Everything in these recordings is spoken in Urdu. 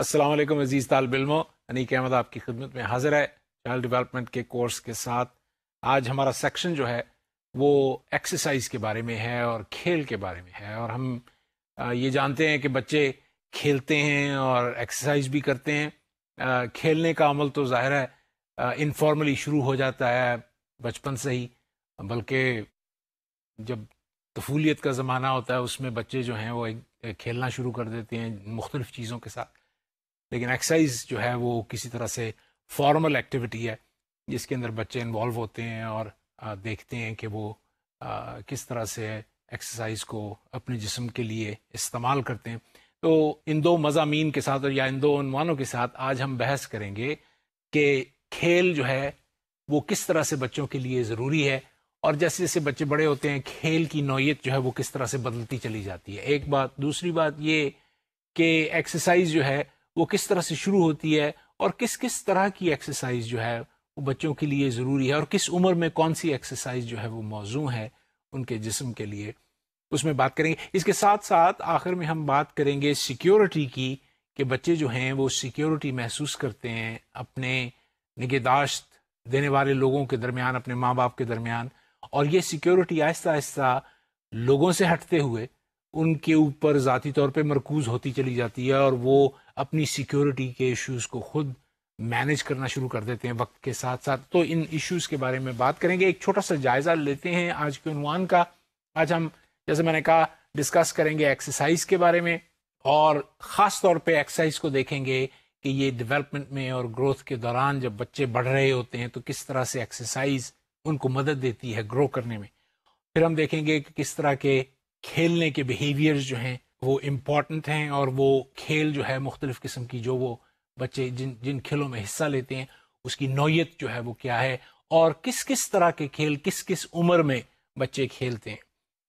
السلام علیکم عزیز طالب علموں، انیک احمد آپ کی خدمت میں حاضر ہے چائلڈ ڈیولپمنٹ کے کورس کے ساتھ۔ آج ہمارا سیکشن جو ہے وہ ایکسرسائز کے بارے میں ہے اور کھیل کے بارے میں ہے، اور ہم یہ جانتے ہیں کہ بچے کھیلتے ہیں اور ایکسرسائز بھی کرتے ہیں۔ کھیلنے کا عمل تو ظاہر ہے انفارملی شروع ہو جاتا ہے بچپن سے ہی، بلکہ جب طفولیت کا زمانہ ہوتا ہے اس میں بچے جو ہیں وہ کھیلنا شروع کر دیتے ہیں مختلف چیزوں کے ساتھ۔ لیکن ایکسرسائز جو ہے وہ کسی طرح سے فارمل ایکٹیویٹی ہے جس کے اندر بچے انوالو ہوتے ہیں اور دیکھتے ہیں کہ وہ کس طرح سے ایکسرسائز کو اپنے جسم کے لیے استعمال کرتے ہیں۔ تو ان دو مضامین کے ساتھ یا ان دو عنوانوں کے ساتھ آج ہم بحث کریں گے کہ کھیل جو ہے وہ کس طرح سے بچوں کے لیے ضروری ہے، اور جیسے جیسے بچے بڑے ہوتے ہیں کھیل کی نوعیت جو ہے وہ کس طرح سے بدلتی چلی جاتی ہے۔ ایک بات، دوسری بات یہ کہ ایکسرسائز جو ہے وہ کس طرح سے شروع ہوتی ہے اور کس کس طرح کی ایکسرسائز جو ہے وہ بچوں کے لیے ضروری ہے، اور کس عمر میں کون سی ایکسرسائز جو ہے وہ موزوں ہے ان کے جسم کے لیے، اس میں بات کریں گے۔ اس کے ساتھ ساتھ آخر میں ہم بات کریں گے سیکیورٹی کی، کہ بچے جو ہیں وہ سیکیورٹی محسوس کرتے ہیں اپنے نگہداشت دینے والے لوگوں کے درمیان، اپنے ماں باپ کے درمیان، اور یہ سیکیورٹی آہستہ آہستہ لوگوں سے ہٹتے ہوئے ان کے اوپر ذاتی طور پہ مرکوز ہوتی چلی جاتی ہے، اور وہ اپنی سیکیورٹی کے ایشوز کو خود مینج کرنا شروع کر دیتے ہیں وقت کے ساتھ ساتھ۔ تو ان ایشوز کے بارے میں بات کریں گے۔ ایک چھوٹا سا جائزہ لیتے ہیں آج کے عنوان کا۔ آج ہم، جیسے میں نے کہا، ڈسکس کریں گے ایکسرسائز کے بارے میں، اور خاص طور پہ ایکسرسائز کو دیکھیں گے کہ یہ ڈیولپمنٹ میں اور گروتھ کے دوران جب بچے بڑھ رہے ہوتے ہیں تو کس طرح سے ایکسرسائز ان کو مدد دیتی ہے گرو کرنے میں۔ پھر ہم دیکھیں گے کہ کس طرح کے کھیلنے کے بیہیویئرز جو ہیں وہ امپورٹنٹ ہیں، اور وہ کھیل جو ہے مختلف قسم کی جو وہ بچے جن کھیلوں میں حصہ لیتے ہیں اس کی نوعیت جو ہے وہ کیا ہے، اور کس کس طرح کے کھیل کس کس عمر میں بچے کھیلتے ہیں۔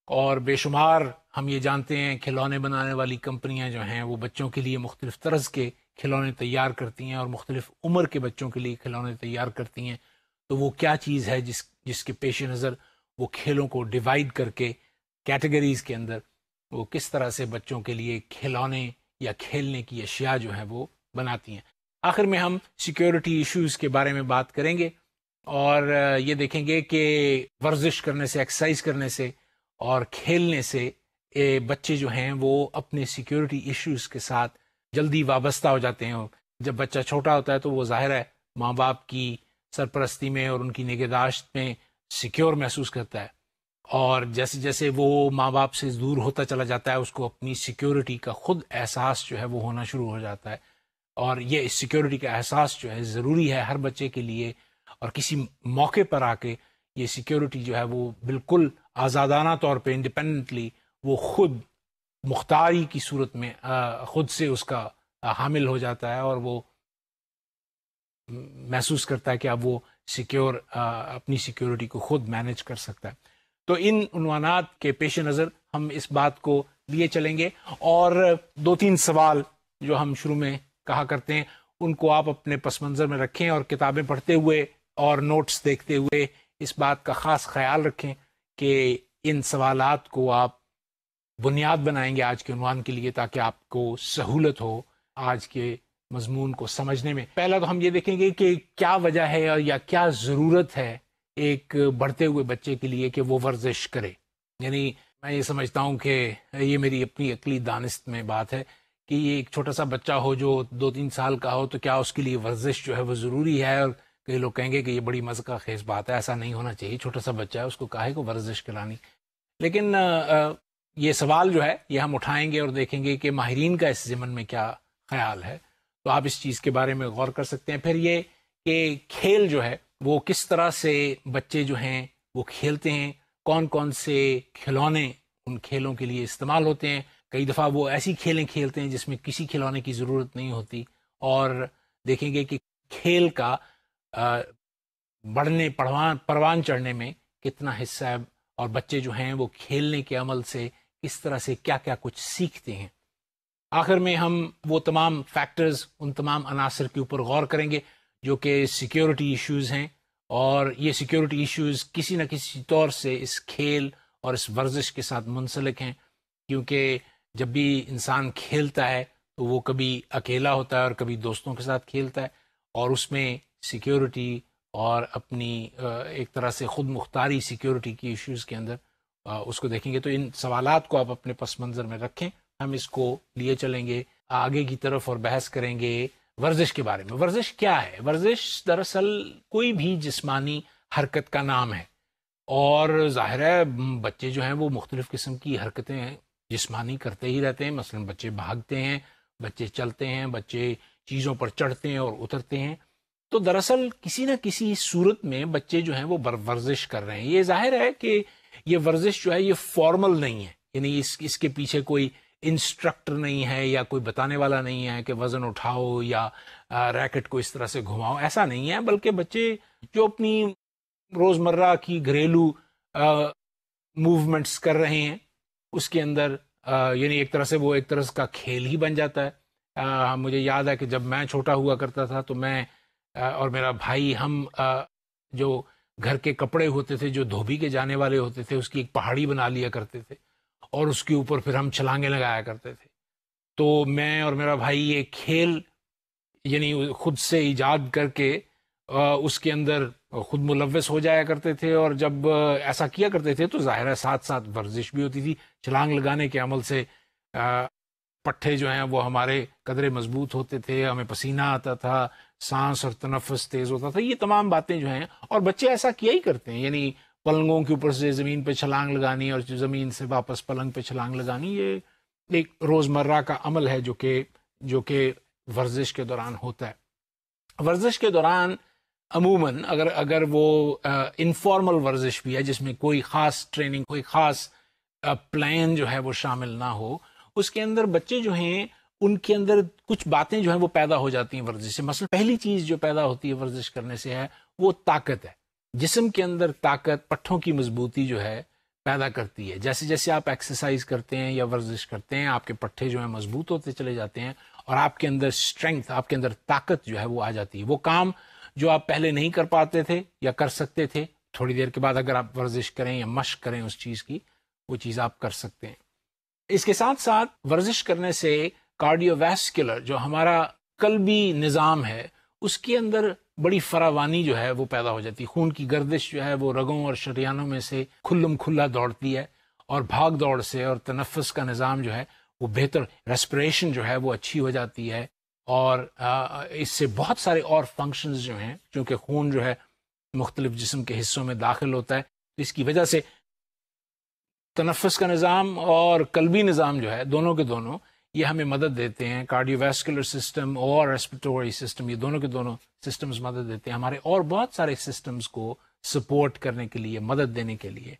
اور بے شمار ہم یہ جانتے ہیں کھلونے بنانے والی کمپنیاں جو ہیں وہ بچوں کے لیے مختلف طرز کے کھلونے تیار کرتی ہیں، اور مختلف عمر کے بچوں کے لیے کھلونے تیار کرتی ہیں۔ تو وہ کیا چیز ہے جس کے پیش نظر وہ کھیلوں کو ڈیوائیڈ کر کے کیٹیگریز کے اندر وہ کس طرح سے بچوں کے لیے کھلونے یا کھیلنے کی اشیاء جو ہیں وہ بناتی ہیں۔ آخر میں ہم سیکیورٹی ایشوز کے بارے میں بات کریں گے، اور یہ دیکھیں گے کہ ورزش کرنے سے، ایکسرسائز کرنے سے اور کھیلنے سے بچے جو ہیں وہ اپنے سیکیورٹی ایشوز کے ساتھ جلدی وابستہ ہو جاتے ہیں۔ جب بچہ چھوٹا ہوتا ہے تو وہ ظاہر ہے ماں باپ کی سرپرستی میں اور ان کی نگہداشت میں سیکیور محسوس کرتا ہے، اور جیسے جیسے وہ ماں باپ سے دور ہوتا چلا جاتا ہے اس کو اپنی سیکیورٹی کا خود احساس جو ہے وہ ہونا شروع ہو جاتا ہے۔ اور یہ سیکیورٹی کا احساس جو ہے ضروری ہے ہر بچے کے لیے، اور کسی موقع پر آ کے یہ سیکیورٹی جو ہے وہ بالکل آزادانہ طور پہ انڈیپینڈنٹلی وہ خود مختاری کی صورت میں خود سے اس کا حامل ہو جاتا ہے، اور وہ محسوس کرتا ہے کہ اب وہ سیکیور اپنی سیکیورٹی کو خود مینج کر سکتا ہے۔ تو ان عنوانات کے پیش نظر ہم اس بات کو لیے چلیں گے، اور دو تین سوال جو ہم شروع میں کہا کرتے ہیں ان کو آپ اپنے پس منظر میں رکھیں، اور کتابیں پڑھتے ہوئے اور نوٹس دیکھتے ہوئے اس بات کا خاص خیال رکھیں کہ ان سوالات کو آپ بنیاد بنائیں گے آج کے عنوان کے لیے، تاکہ آپ کو سہولت ہو آج کے مضمون کو سمجھنے میں۔ پہلا تو ہم یہ دیکھیں گے کہ کیا وجہ ہے یا کیا ضرورت ہے ایک بڑھتے ہوئے بچے کے لیے کہ وہ ورزش کرے۔ یعنی میں یہ سمجھتا ہوں کہ یہ میری اپنی عقلی دانست میں بات ہے کہ یہ ایک چھوٹا سا بچہ ہو جو 2-3 سال کا ہو تو کیا اس کے لیے ورزش جو ہے وہ ضروری ہے؟ اور کئی لوگ کہیں گے کہ یہ بڑی مذاق خیز بات ہے، ایسا نہیں ہونا چاہیے، چھوٹا سا بچہ ہے اس کو کاہے کو ورزش کرانی۔ لیکن یہ سوال جو ہے یہ ہم اٹھائیں گے اور دیکھیں گے کہ ماہرین کا اس ضمن میں کیا خیال ہے، تو آپ اس چیز کے بارے میں غور کر سکتے ہیں۔ پھر یہ کہ کھیل جو ہے وہ کس طرح سے بچے جو ہیں وہ کھیلتے ہیں، کون کون سے کھلونے ان کھیلوں کے لیے استعمال ہوتے ہیں۔ کئی دفعہ وہ ایسی کھیلیں کھیلتے ہیں جس میں کسی کھلونے کی ضرورت نہیں ہوتی، اور دیکھیں گے کہ کھیل کا بڑھنے پروان چڑھنے میں کتنا حصہ ہے، اور بچے جو ہیں وہ کھیلنے کے عمل سے کس طرح سے کیا کیا کچھ سیکھتے ہیں۔ آخر میں ہم وہ تمام فیکٹرز، ان تمام عناصر کے اوپر غور کریں گے جو کہ سیکیورٹی ایشوز ہیں، اور یہ سیکیورٹی ایشوز کسی نہ کسی طور سے اس کھیل اور اس ورزش کے ساتھ منسلک ہیں، کیونکہ جب بھی انسان کھیلتا ہے تو وہ کبھی اکیلا ہوتا ہے اور کبھی دوستوں کے ساتھ کھیلتا ہے، اور اس میں سیکیورٹی اور اپنی ایک طرح سے خود مختاری سیکیورٹی کی ایشوز کے اندر اس کو دیکھیں گے. تو ان سوالات کو آپ اپنے پس منظر میں رکھیں، ہم اس کو لیے چلیں گے آگے کی طرف اور بحث کریں گے ورزش کے بارے میں. ورزش کیا ہے؟ ورزش دراصل کوئی بھی جسمانی حرکت کا نام ہے، اور ظاہر ہے بچے جو ہیں وہ مختلف قسم کی حرکتیں جسمانی کرتے ہی رہتے ہیں. مثلا بچے بھاگتے ہیں، بچے چلتے ہیں، بچے چیزوں پر چڑھتے ہیں اور اترتے ہیں. تو دراصل کسی نہ کسی صورت میں بچے جو ہیں وہ ورزش کر رہے ہیں. یہ ظاہر ہے کہ یہ ورزش جو ہے یہ فارمل نہیں ہے، یعنی اس کے پیچھے کوئی انسٹرکٹر نہیں ہے یا کوئی بتانے والا نہیں ہے کہ وزن اٹھاؤ یا ریکٹ کو اس طرح سے گھماؤ، ایسا نہیں ہے. بلکہ بچے جو اپنی روزمرہ کی گھریلو موومنٹس کر رہے ہیں اس کے اندر یعنی ایک طرح سے وہ ایک طرح کا کھیل ہی بن جاتا ہے. مجھے یاد ہے کہ جب میں چھوٹا ہوا کرتا تھا تو میں اور میرا بھائی ہم جو گھر کے کپڑے ہوتے تھے جو دھوبی کے جانے والے ہوتے تھے اس کی ایک پہاڑی بنا لیا کرتے تھے اور اس کے اوپر پھر ہم چھلانگیں لگایا کرتے تھے. تو میں اور میرا بھائی یہ کھیل یعنی خود سے ایجاد کر کے اس کے اندر خود ملوث ہو جایا کرتے تھے، اور جب ایسا کیا کرتے تھے تو ظاہر ہے ساتھ ساتھ ورزش بھی ہوتی تھی. چھلانگ لگانے کے عمل سے پٹھے جو ہیں وہ ہمارے قدرے مضبوط ہوتے تھے، ہمیں پسینہ آتا تھا، سانس اور تنفس تیز ہوتا تھا. یہ تمام باتیں جو ہیں، اور بچے ایسا کیا ہی کرتے ہیں، یعنی پلنگوں کے اوپر سے زمین پہ چھلانگ لگانی اور زمین سے واپس پلنگ پہ چھلانگ لگانی، یہ ایک روزمرہ کا عمل ہے جو کہ ورزش کے دوران ہوتا ہے. ورزش کے دوران عموماً اگر وہ انفارمل ورزش بھی ہے جس میں کوئی خاص ٹریننگ، کوئی خاص پلان جو ہے وہ شامل نہ ہو، اس کے اندر بچے جو ہیں ان کے اندر کچھ باتیں جو ہیں وہ پیدا ہو جاتی ہیں ورزش سے. مثلا پہلی چیز جو پیدا ہوتی ہے ورزش کرنے سے ہے وہ طاقت ہے. جسم کے اندر طاقت، پٹھوں کی مضبوطی جو ہے پیدا کرتی ہے. جیسے جیسے آپ ایکسرسائز کرتے ہیں یا ورزش کرتے ہیں آپ کے پٹھے جو ہیں مضبوط ہوتے چلے جاتے ہیں اور آپ کے اندر اسٹرینگتھ، آپ کے اندر طاقت جو ہے وہ آ جاتی ہے. وہ کام جو آپ پہلے نہیں کر پاتے تھے یا کر سکتے تھے، تھوڑی دیر کے بعد اگر آپ ورزش کریں یا مشق کریں اس چیز کی، وہ چیز آپ کر سکتے ہیں. اس کے ساتھ ساتھ ورزش کرنے سے کارڈیو ویسکولر جو ہمارا قلبی نظام ہے اس کے اندر بڑی فراوانی جو ہے وہ پیدا ہو جاتی ہے. خون کی گردش جو ہے وہ رگوں اور شریانوں میں سے کھلم کھلا دوڑتی ہے، اور بھاگ دوڑ سے اور تنفس کا نظام جو ہے وہ بہتر، ریسپریشن جو ہے وہ اچھی ہو جاتی ہے. اور اس سے بہت سارے اور فنکشنز جو ہیں، چونکہ خون جو ہے مختلف جسم کے حصوں میں داخل ہوتا ہے، اس کی وجہ سے تنفس کا نظام اور قلبی نظام جو ہے دونوں کے دونوں یہ ہمیں مدد دیتے ہیں. کارڈیو ویسکولر سسٹم اور ریسپیریٹوری سسٹم، یہ دونوں کے دونوں سسٹمز مدد دیتے ہیں ہمارے اور بہت سارے سسٹمز کو سپورٹ کرنے کے لیے، مدد دینے کے لیے.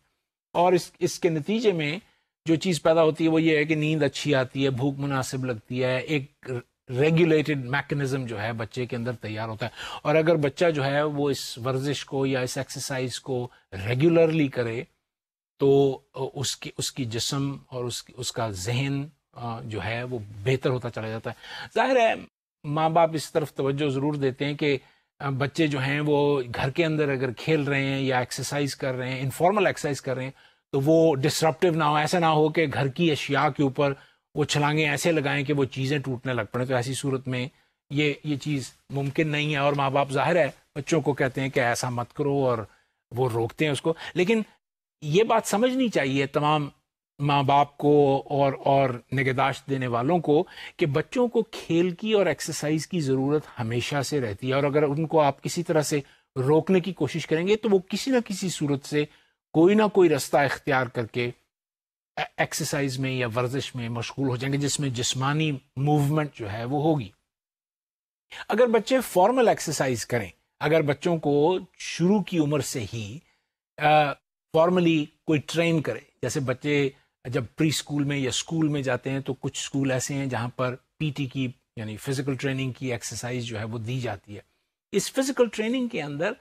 اور اس کے نتیجے میں جو چیز پیدا ہوتی ہے وہ یہ ہے کہ نیند اچھی آتی ہے، بھوک مناسب لگتی ہے، ایک ریگولیٹڈ میکنزم جو ہے بچے کے اندر تیار ہوتا ہے. اور اگر بچہ جو ہے وہ اس ورزش کو یا اس ایکسرسائز کو ریگولرلی کرے تو اس کی جسم اور اس کا ذہن جو ہے وہ بہتر ہوتا چلا جاتا ہے. ظاہر ہے ماں باپ اس طرف توجہ ضرور دیتے ہیں کہ بچے جو ہیں وہ گھر کے اندر اگر کھیل رہے ہیں یا ایکسرسائز کر رہے ہیں، انفارمل ایکسرسائز کر رہے ہیں، تو وہ ڈسرپٹیو نہ ہو. ایسا نہ ہو کہ گھر کی اشیاء کے اوپر وہ چھلانگیں ایسے لگائیں کہ وہ چیزیں ٹوٹنے لگ پڑیں. تو ایسی صورت میں یہ چیز ممکن نہیں ہے، اور ماں باپ ظاہر ہے بچوں کو کہتے ہیں کہ ایسا مت کرو اور وہ روکتے ہیں اس کو. لیکن یہ بات سمجھنی چاہیے تمام ماں باپ کو اور نگہداشت دینے والوں کو کہ بچوں کو کھیل کی اور ایکسرسائز کی ضرورت ہمیشہ سے رہتی ہے، اور اگر ان کو آپ کسی طرح سے روکنے کی کوشش کریں گے تو وہ کسی نہ کسی صورت سے کوئی نہ کوئی رستہ اختیار کر کے ایکسرسائز میں یا ورزش میں مشغول ہو جائیں گے جس میں جسمانی موومنٹ جو ہے وہ ہوگی. اگر بچے فارمل ایکسرسائز کریں، اگر بچوں کو شروع کی عمر سے ہی فارملی کوئی ٹرین کرے، جیسے بچے جب پری اسکول میں یا اسکول میں جاتے ہیں تو کچھ اسکول ایسے ہیں جہاں پر پی ٹی کی یعنی فزیکل ٹریننگ کی ایکسرسائز جو ہے وہ دی جاتی ہے. اس فزیکل ٹریننگ کے اندر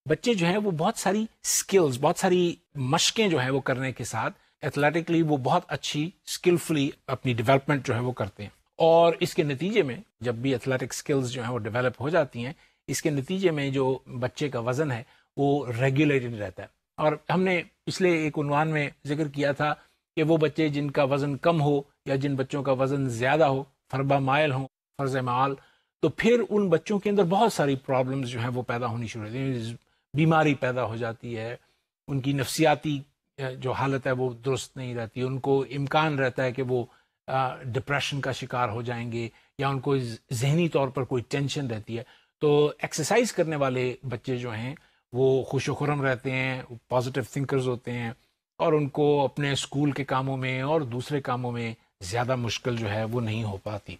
بچے جو ہیں وہ بہت ساری سکلز، بہت ساری مشقیں جو ہیں وہ کرنے کے ساتھ ایتھلیٹکلی وہ بہت اچھی اسکلفلی اپنی ڈیولپمنٹ جو ہے وہ کرتے ہیں. اور اس کے نتیجے میں جب بھی ایتھلیٹک سکلز جو ہیں وہ ڈیولپ ہو جاتی ہیں، اس کے نتیجے میں جو بچے کا وزن ہے وہ ریگولیٹڈ رہتا ہے. اور ہم نے پچھلے ایک عنوان میں ذکر کیا تھا کہ وہ بچے جن کا وزن کم ہو یا جن بچوں کا وزن زیادہ ہو فربہ مائل ہوں فرض معال، تو پھر ان بچوں کے اندر بہت ساری پرابلمز جو ہیں وہ پیدا ہونی شروع ہوتی ہیں، بیماری پیدا ہو جاتی ہے، ان کی نفسیاتی جو حالت ہے وہ درست نہیں رہتی، ان کو امکان رہتا ہے کہ وہ ڈپریشن کا شکار ہو جائیں گے، یا ان کو ذہنی طور پر کوئی ٹینشن رہتی ہے۔ تو ایکسرسائز کرنے والے بچے جو ہیں وہ خوش و خرم رہتے ہیں، پازیٹیو تھنکرز ہوتے ہیں، اور ان کو اپنے اسکول کے کاموں میں اور دوسرے کاموں میں زیادہ مشکل جو ہے وہ نہیں ہو پاتی۔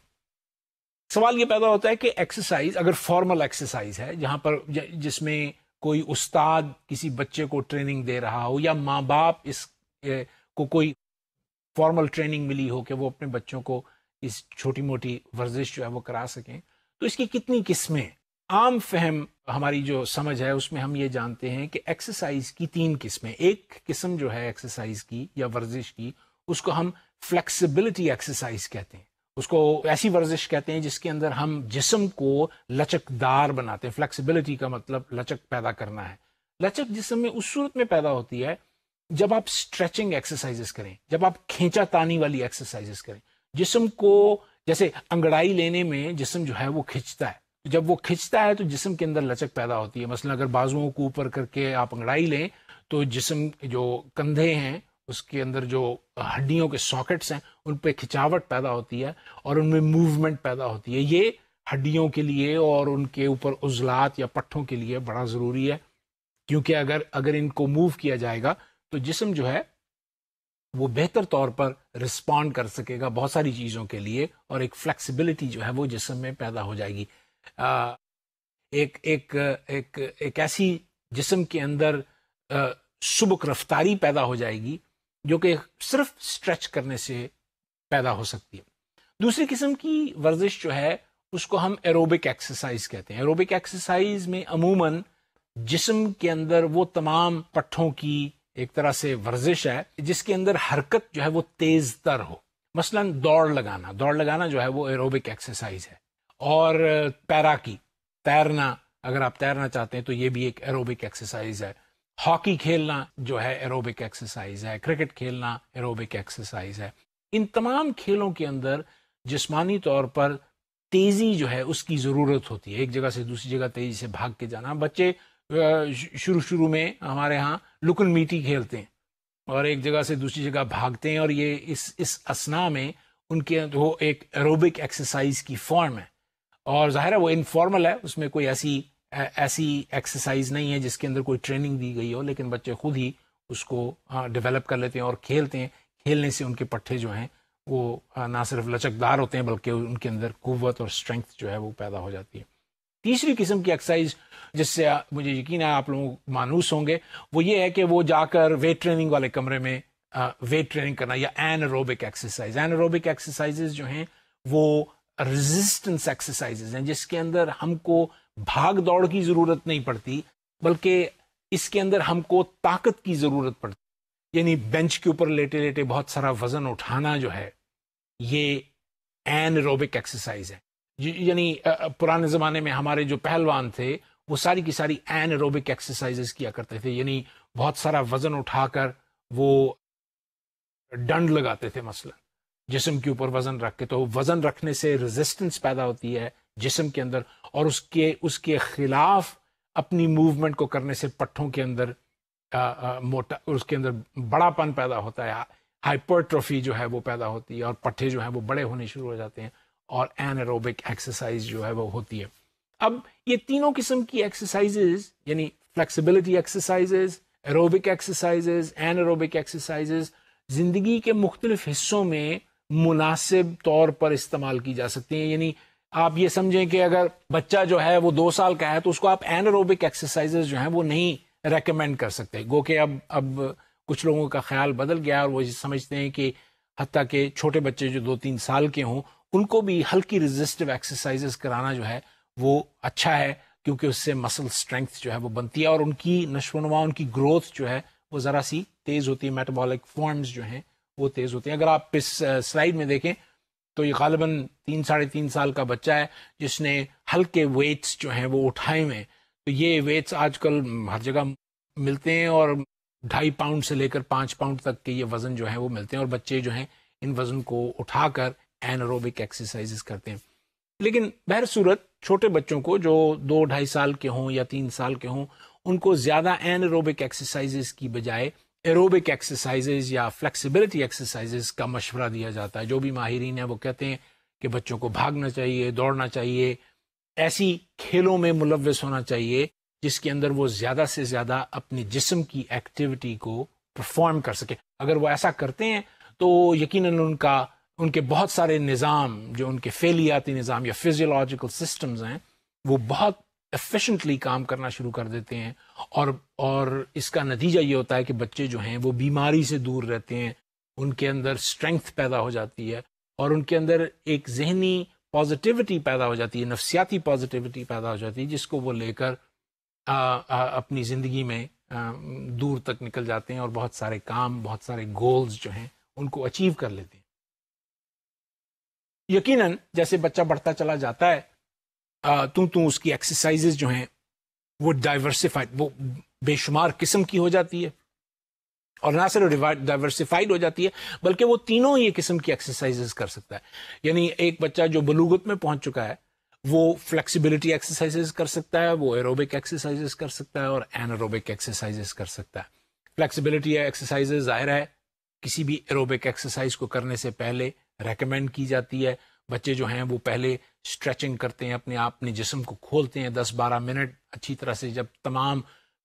سوال یہ پیدا ہوتا ہے کہ ایکسرسائز اگر فارمل ایکسرسائز ہے، جہاں پر جس میں کوئی استاد کسی بچے کو ٹریننگ دے رہا ہو، یا ماں باپ اس کو کوئی فارمل ٹریننگ ملی ہو کہ وہ اپنے بچوں کو اس چھوٹی موٹی ورزش جو ہے وہ کرا سکیں، تو اس کی کتنی قسمیں؟ عام فہم ہماری جو سمجھ ہے اس میں ہم یہ جانتے ہیں کہ ایکسرسائز کی 3 قسمیں۔ ایک قسم جو ہے ایکسرسائز کی یا ورزش کی، اس کو ہم فلیکسیبلٹی ایکسرسائز کہتے ہیں، اس کو ایسی ورزش کہتے ہیں جس کے اندر ہم جسم کو لچکدار بناتے ہیں۔ فلیکسیبلٹی کا مطلب لچک پیدا کرنا ہے۔ لچک جسم میں اس صورت میں پیدا ہوتی ہے جب آپ اسٹریچنگ ایکسرسائزز کریں، جب آپ کھینچا تانی والی ایکسرسائزز کریں، جسم کو جیسے انگڑائی لینے میں جسم جو ہے وہ کھنچتا ہے، جب وہ کھنچتا ہے تو جسم کے اندر لچک پیدا ہوتی ہے۔ مثلا اگر بازوؤں کو اوپر کر کے آپ انگڑائی لیں تو جسم جو کندھے ہیں اس کے اندر جو ہڈیوں کے ساکٹس ہیں ان پہ کھچاوٹ پیدا ہوتی ہے اور ان میں موومنٹ پیدا ہوتی ہے۔ یہ ہڈیوں کے لیے اور ان کے اوپر عضلات یا پٹھوں کے لیے بڑا ضروری ہے، کیونکہ اگر ان کو موو کیا جائے گا تو جسم جو ہے وہ بہتر طور پر رسپونڈ کر سکے گا بہت ساری چیزوں کے لیے، اور ایک فلیکسیبلٹی جو ہے وہ جسم میں پیدا ہو جائے گی۔ ایک ایسی جسم کے اندر سبک رفتاری پیدا ہو جائے گی جو کہ صرف اسٹریچ کرنے سے پیدا ہو سکتی ہے۔ دوسری قسم کی ورزش جو ہے اس کو ہم ایروبک ایکسرسائز کہتے ہیں۔ ایروبک ایکسرسائز میں عموماً جسم کے اندر وہ تمام پٹھوں کی ایک طرح سے ورزش ہے جس کے اندر حرکت جو ہے وہ تیز تر ہو۔ مثلا دوڑ لگانا جو ہے وہ ایروبک ایکسرسائز ہے، اور تیراکی، تیرنا، اگر آپ تیرنا چاہتے ہیں تو یہ بھی ایک ایروبک ایکسرسائز ہے۔ ہاکی کھیلنا جو ہے ایروبک ایکسرسائز ہے، کرکٹ کھیلنا ایروبک ایکسرسائز ہے۔ ان تمام کھیلوں کے اندر جسمانی طور پر تیزی جو ہے اس کی ضرورت ہوتی ہے، ایک جگہ سے دوسری جگہ تیزی سے بھاگ کے جانا۔ بچے شروع میں ہمارے ہاں لکن میٹی کھیلتے ہیں اور ایک جگہ سے دوسری جگہ بھاگتے ہیں، اور یہ اس اسنا میں ان کے وہ ایک ایروبک ایکسرسائز کی فارم ہے، اور ظاہر ہے وہ انفارمل ہے، اس میں کوئی ایسی ایکسرسائز نہیں ہے جس کے اندر کوئی ٹریننگ دی گئی ہو، لیکن بچے خود ہی اس کو ڈیولپ کر لیتے ہیں اور کھیلتے ہیں۔ کھیلنے سے ان کے پٹھے جو ہیں وہ نہ صرف لچکدار ہوتے ہیں بلکہ ان کے اندر قوت اور اسٹرینگتھ جو ہے وہ پیدا ہو جاتی ہے۔ تیسری قسم کی ایکسرسائز جس سے مجھے یقین ہے آپ لوگ مانوس ہوں گے، وہ یہ ہے کہ وہ جا کر ویٹ ٹریننگ والے کمرے میں ویٹ ٹریننگ کرنا، یا اینیروبک ایکسرسائز۔ اینیروبک ایکسرسائزز جو ہیں وہ ریزسٹنس ایکسرسائزز ہیں جس کے اندر ہم کو بھاگ دوڑ کی ضرورت نہیں پڑتی، بلکہ اس کے اندر ہم کو طاقت کی ضرورت پڑتی، یعنی بینچ کے اوپر لیٹے لیٹے بہت سارا وزن اٹھانا جو ہے یہ اینیروبک ایکسرسائز ہے۔ یعنی پرانے زمانے میں ہمارے جو پہلوان تھے وہ ساری کی ساری اینیروبک ایکسرسائزز کیا کرتے تھے، یعنی بہت سارا وزن اٹھا کر وہ ڈنڈ لگاتے تھے، مثلا جسم کے اوپر وزن رکھ کے، تو وزن رکھنے سے ریزسٹنس پیدا ہوتی ہے جسم کے اندر، اور اس کے خلاف اپنی موومنٹ کو کرنے سے پٹھوں کے اندر موٹا، اس کے اندر بڑا پن پیدا ہوتا ہے، ہائپرٹروفی جو ہے وہ پیدا ہوتی ہے، اور پٹھے جو ہیں وہ بڑے ہونے شروع ہو جاتے ہیں، اور اینیروبک ایکسرسائز جو ہے وہ ہوتی ہے۔ اب یہ تینوں قسم کی ایکسرسائزز، یعنی flexibility exercises, aerobic exercises, anaerobic exercises, زندگی کے مختلف حصوں میں مناسب طور پر استعمال کی جا سکتی ہیں۔ یعنی آپ یہ سمجھیں کہ اگر بچہ جو ہے وہ 2 سال کا ہے تو اس کو آپ اینیروبک ایکسرسائزز جو ہیں وہ نہیں ریکمینڈ کر سکتے، گو کہ اب کچھ لوگوں کا خیال بدل گیا اور وہ سمجھتے ہیں کہ حتیٰ کہ چھوٹے بچے جو 2-3 سال کے ہوں ان کو بھی ہلکی ریزسٹیو ایکسرسائزز کرانا جو ہے وہ اچھا ہے، کیونکہ اس سے مسل اسٹرینگتھ جو ہے وہ بنتی ہے، اور ان کی نشو و نما، ان کی گروتھ جو ہے وہ ذرا سی تیز ہوتی ہے، میٹابولک فارمز جو ہیں وہ تیز ہوتی ہیں۔ اگر آپ اس سلائیڈ میں دیکھیں تو یہ غالباً 3-3.5 سال کا بچہ ہے جس نے ہلکے ویٹس جو ہیں وہ اٹھائے ہوئے ہیں، تو یہ ویٹس آج کل ہر جگہ ملتے ہیں، اور 2.5 پاؤنڈ سے لے کر 5 پاؤنڈ تک کے یہ وزن جو ہیں وہ ملتے ہیں، اور بچے جو ہیں ان وزن کو اٹھا کر اینروبک ایکسرسائزز کرتے ہیں. لیکن بہر صورت چھوٹے بچوں کو جو 2-2.5 سال کے ہوں یا 3 سال کے ہوں، ان کو زیادہ اینروبک ایکسرسائزز کی بجائے ایروبک ایکسرسائزز یا فلیکسیبلٹی ایکسرسائزز کا مشورہ دیا جاتا ہے. جو بھی ماہرین ہیں وہ کہتے ہیں کہ بچوں کو بھاگنا چاہیے، دوڑنا چاہیے، ایسی کھیلوں میں ملوث ہونا چاہیے جس کے اندر وہ زیادہ سے زیادہ اپنے جسم کی ایکٹیویٹی کو پرفارم کر سکے. اگر وہ ایسا کرتے ہیں تو یقیناً ان کے بہت سارے نظام، جو ان کے فعلیاتی نظام یا فزیولوجیکل سسٹمز ہیں، وہ بہت ایفیشنٹلی کام کرنا شروع کر دیتے ہیں، اور اس کا نتیجہ یہ ہوتا ہے کہ بچے جو ہیں وہ بیماری سے دور رہتے ہیں، ان کے اندر اسٹرینگتھ پیدا ہو جاتی ہے، اور ان کے اندر ایک ذہنی پازیٹیوٹی پیدا ہو جاتی ہے، نفسیاتی پازیٹیوٹی پیدا ہو جاتی ہے، جس کو وہ لے کر اپنی زندگی میں دور تک نکل جاتے ہیں اور بہت سارے کام، بہت سارے گولز جو ہیں ان کو اچیو کر لیتے ہیں. یقیناً جیسے بچہ بڑھتا چلا جاتا ہے تو اس کی ایکسرسائزز جو ہیں وہ ڈائیورسفائڈ، وہ بے شمار قسم کی ہو جاتی ہے، اور نہ صرف ڈائیورسفائڈ ہو جاتی ہے بلکہ وہ تینوں ہی قسم کی ایکسرسائزز کر سکتا ہے. یعنی ایک بچہ جو بلوغت میں پہنچ چکا ہے وہ فلیکسیبلٹی ایکسرسائزز کر سکتا ہے، وہ ایروبک ایکسرسائزز کر سکتا ہے، اور اینروبک ایکسرسائزز کر سکتا ہے. فلیکسیبلٹی ایکسرسائزز ظاہر ہے کسی بھی ایروبک ایکسرسائز کو کرنے سے پہلے ریکمینڈ کی جاتی ہے. بچے جو ہیں وہ پہلے اسٹریچنگ کرتے ہیں، اپنے جسم کو کھولتے ہیں 10-12 منٹ اچھی طرح سے. جب تمام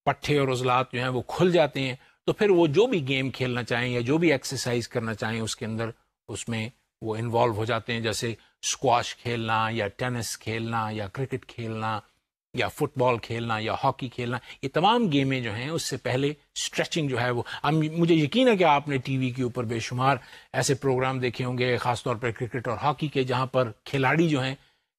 پٹھے اور عضلات جو ہیں وہ کھل جاتے ہیں تو پھر وہ جو بھی گیم کھیلنا چاہیں یا جو بھی ایکسرسائز کرنا چاہیں اس کے اندر اس میں وہ انوالو ہو جاتے ہیں، جیسے اسکواش کھیلنا یا ٹینس کھیلنا یا کرکٹ کھیلنا یا فٹ بال کھیلنا یا ہاکی کھیلنا. یہ تمام گیمیں جو ہیں اس سے پہلے اسٹریچنگ جو ہے وہ مجھے یقین ہے کہ آپ نے ٹی وی کے اوپر بے شمار ایسے پروگرام دیکھے ہوں گے، خاص طور پر کرکٹ اور ہاکی کے، جہاں پر کھلاڑی جو ہیں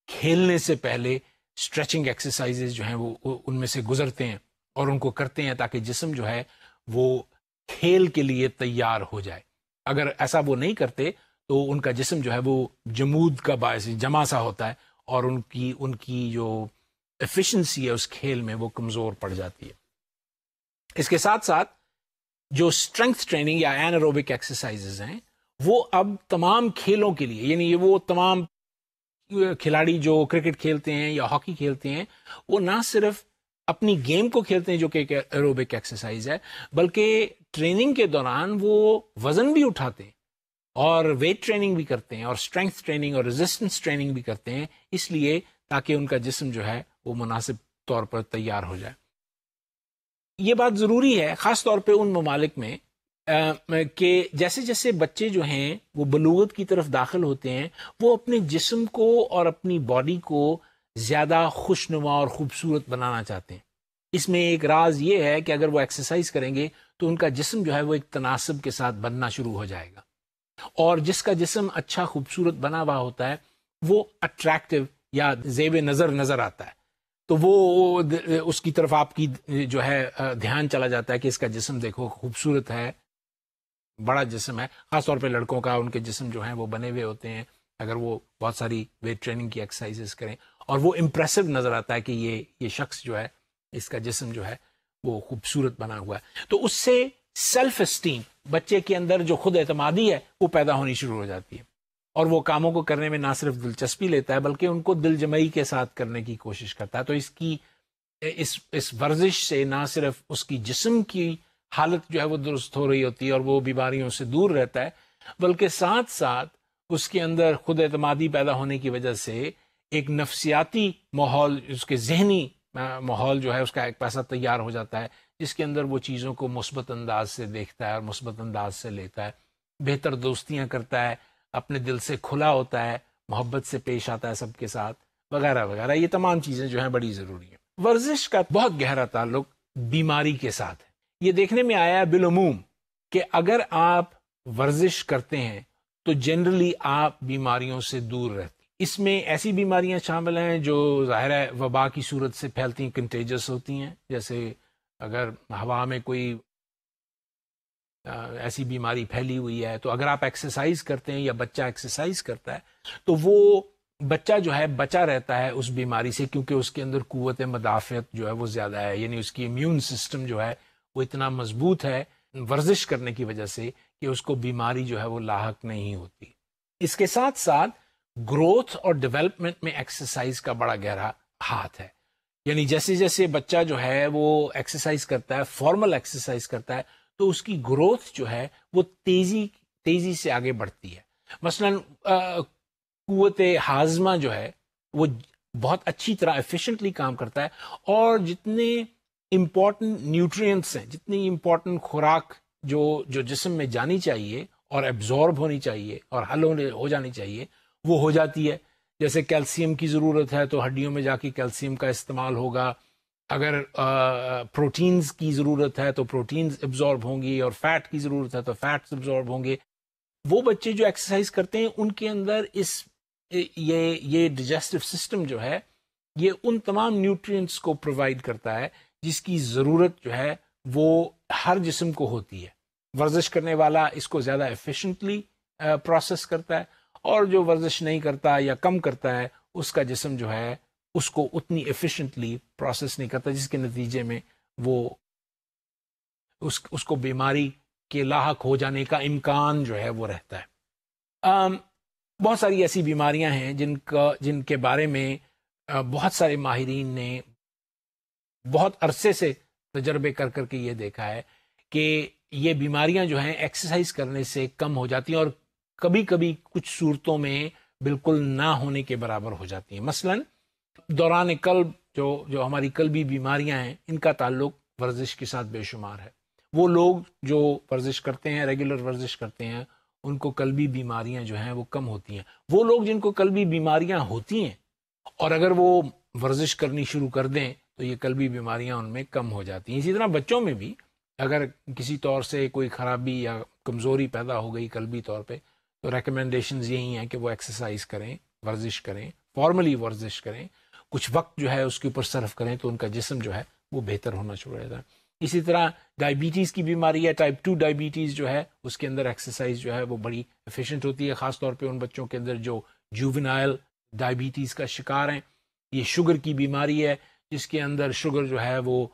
کھیلنے سے پہلے اسٹریچنگ ایکسرسائزز جو ہیں وہ ان میں سے گزرتے ہیں اور ان کو کرتے ہیں تاکہ جسم جو ہے وہ کھیل کے لیے تیار ہو جائے. اگر ایسا وہ نہیں کرتے تو ان کا جسم جو ہے وہ جمود کا باعث جمع سا ہوتا ہے، اور ان کی جو ایفیشنسی ہے اس کھیل میں وہ کمزور پڑ جاتی ہے. اس کے ساتھ ساتھ جو اسٹرینگتھ ٹریننگ یا اینروبک ایکسرسائزز ہیں وہ اب تمام کھیلوں کے لیے، یعنی وہ تمام کھلاڑی جو کرکٹ کھیلتے ہیں یا ہاکی کھیلتے ہیں وہ نہ صرف اپنی گیم کو کھیلتے ہیں جو کہ ایک ایروبک ایکسرسائز ہے، بلکہ ٹریننگ کے دوران وہ وزن بھی اٹھاتے ہیں اور ویٹ ٹریننگ بھی کرتے ہیں اور اسٹرینگتھ ٹریننگ اور ریزسٹنس ٹریننگ بھی کرتے ہیں، اس لیے تاکہ ان کا جسم جو ہے وہ مناسب طور پر تیار ہو جائے. یہ بات ضروری ہے خاص طور پہ ان ممالک میں کہ جیسے جیسے بچے جو ہیں وہ بلوغت کی طرف داخل ہوتے ہیں وہ اپنے جسم کو اور اپنی باڈی کو زیادہ خوشنما اور خوبصورت بنانا چاہتے ہیں. اس میں ایک راز یہ ہے کہ اگر وہ ایکسرسائز کریں گے تو ان کا جسم جو ہے وہ ایک تناسب کے ساتھ بننا شروع ہو جائے گا، اور جس کا جسم اچھا خوبصورت بنا ہوا ہوتا ہے وہ اٹریکٹیو یا زیب نظر آتا ہے، تو وہ اس کی طرف آپ کی جو ہے دھیان چلا جاتا ہے کہ اس کا جسم دیکھو خوبصورت ہے، بڑا جسم ہے. خاص طور پہ لڑکوں کا ان کے جسم جو ہیں وہ بنے ہوئے ہوتے ہیں اگر وہ بہت ساری ویٹ ٹریننگ کی ایکسرسائزز کریں، اور وہ امپریسو نظر آتا ہے کہ یہ شخص جو ہے اس کا جسم جو ہے وہ خوبصورت بنا ہوا ہے. تو اس سے سیلف اسٹیم، بچے کے اندر جو خود اعتمادی ہے وہ پیدا ہونی شروع ہو جاتی ہے، اور وہ کاموں کو کرنے میں نہ صرف دلچسپی لیتا ہے بلکہ ان کو دل جمعی کے ساتھ کرنے کی کوشش کرتا ہے. تو اس ورزش سے نہ صرف اس کی جسم کی حالت جو ہے وہ درست ہو رہی ہوتی ہے اور وہ بیماریوں سے دور رہتا ہے، بلکہ ساتھ ساتھ اس کے اندر خود اعتمادی پیدا ہونے کی وجہ سے ایک نفسیاتی ماحول، اس کے ذہنی ماحول جو ہے اس کا ایک پیسہ تیار ہو جاتا ہے جس کے اندر وہ چیزوں کو مثبت انداز سے دیکھتا ہے اور مثبت انداز سے لیتا ہے، بہتر دوستیاں کرتا ہے، اپنے دل سے کھلا ہوتا ہے، محبت سے پیش آتا ہے سب کے ساتھ، وغیرہ وغیرہ. یہ تمام چیزیں جو ہیں بڑی ضروری ہیں. ورزش کا بہت گہرا تعلق بیماری کے ساتھ ہے. یہ دیکھنے میں آیا ہے بالعموم کہ اگر آپ ورزش کرتے ہیں تو جنرلی آپ بیماریوں سے دور رہتے ہیں. اس میں ایسی بیماریاں شامل ہیں جو ظاہر ہے وبا کی صورت سے پھیلتی ہیں، کنٹیجس ہوتی ہیں، جیسے اگر ہوا میں کوئی ایسی بیماری پھیلی ہوئی ہے تو اگر آپ ایکسرسائز کرتے ہیں یا بچہ ایکسرسائز کرتا ہے تو وہ بچہ جو ہے بچا رہتا ہے اس بیماری سے، کیونکہ اس کے اندر قوت مدافعت جو ہے وہ زیادہ ہے، یعنی اس کی امیون سسٹم جو ہے وہ اتنا مضبوط ہے ورزش کرنے کی وجہ سے کہ اس کو بیماری جو ہے وہ لاحق نہیں ہوتی. اس کے ساتھ ساتھ گروتھ اور ڈیولپمنٹ میں ایکسرسائز کا بڑا گہرا ہاتھ ہے. یعنی جیسے جیسے بچہ جو ہے وہ ایکسرسائز کرتا ہے، فارمل ایکسرسائز کرتا ہے، تو اس کی گروتھ جو ہے وہ تیزی سے آگے بڑھتی ہے. مثلاً قوت ہاضمہ جو ہے وہ بہت اچھی طرح ایفیشینٹلی کام کرتا ہے، اور جتنے امپورٹنٹ نیوٹرینٹس ہیں، جتنی امپورٹنٹ خوراک جو جسم میں جانی چاہیے اور ایبزارب ہونی چاہیے اور حل ہو جانی چاہیے، وہ ہو جاتی ہے. جیسے کیلشیم کی ضرورت ہے تو ہڈیوں میں جا کے کیلشیم کا استعمال ہوگا. اگر پروٹینز کی ضرورت ہے تو پروٹینز ایبزارب ہوں گی، اور فیٹ کی ضرورت ہے تو فیٹس ایبزارب ہوں گے. وہ بچے جو ایکسرسائز کرتے ہیں ان کے اندر یہ ڈائجسٹو سسٹم جو ہے یہ ان تمام نیوٹرینٹس کو پرووائڈ کرتا ہے جس کی ضرورت جو ہے وہ ہر جسم کو ہوتی ہے. ورزش کرنے والا اس کو زیادہ ایفیشینٹلی پروسیس کرتا ہے، اور جو ورزش نہیں کرتا یا کم کرتا ہے اس کا جسم جو ہے اس کو اتنی ایفیشینٹلی پروسیس نہیں کرتا، جس کے نتیجے میں وہ اس کو بیماری کے لاحق ہو جانے کا امکان جو ہے وہ رہتا ہے. بہت ساری ایسی بیماریاں ہیں جن کے بارے میں بہت سارے ماہرین نے بہت عرصے سے تجربے کر کے یہ دیکھا ہے کہ یہ بیماریاں جو ہیں ایکسرسائز کرنے سے کم ہو جاتی ہیں، اور کبھی کبھی کچھ صورتوں میں بالکل نہ ہونے کے برابر ہو جاتی ہیں. مثلاً دوران قلب جو ہماری قلبی بیماریاں ہیں ان کا تعلق ورزش کے ساتھ بے شمار ہے. وہ لوگ جو ورزش کرتے ہیں، ریگولر ورزش کرتے ہیں، ان کو قلبی بیماریاں جو ہیں وہ کم ہوتی ہیں. وہ لوگ جن کو قلبی بیماریاں ہوتی ہیں اور اگر وہ ورزش کرنی شروع کر دیں تو یہ قلبی بیماریاں ان میں کم ہو جاتی ہیں. اسی طرح بچوں میں بھی اگر کسی طور سے کوئی خرابی یا کمزوری پیدا ہو گئی قلبی طور پہ، تو ریکمنڈیشنز یہی ہیں کہ وہ ایکسرسائز کریں، ورزش کریں، فارملی ورزش کریں، کچھ وقت جو ہے اس کے اوپر صرف کریں تو ان کا جسم جو ہے وہ بہتر ہونا شروع ہو جاتا ہے. اسی طرح ڈائبٹیز کی بیماری ہے، ٹائپ 2 ڈائبٹیز جو ہے اس کے اندر ایکسرسائز جو ہے وہ بڑی ایفیشینٹ ہوتی ہے، خاص طور پہ ان بچوں کے اندر جو جوونائل ڈائبٹیز کا شکار ہیں. یہ شوگر کی بیماری ہے جس کے اندر شوگر جو ہے وہ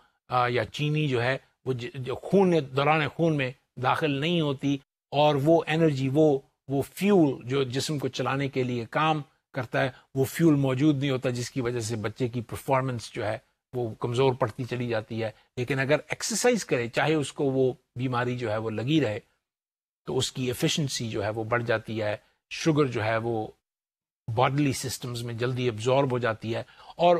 یا چینی جو ہے وہ جو دوران خون میں داخل نہیں ہوتی، اور وہ انرجی وہ فیول جو جسم کو چلانے کے لیے کام کرتا ہے وہ فیول موجود نہیں ہوتا، جس کی وجہ سے بچے کی پرفارمنس جو ہے وہ کمزور پڑتی چلی جاتی ہے. لیکن اگر ایکسرسائز کرے، چاہے اس کو وہ بیماری جو ہے وہ لگی رہے، تو اس کی ایفیشنسی جو ہے وہ بڑھ جاتی ہے. شوگر جو ہے وہ باڈلی سسٹمز میں جلدی ایبزارب ہو جاتی ہے، اور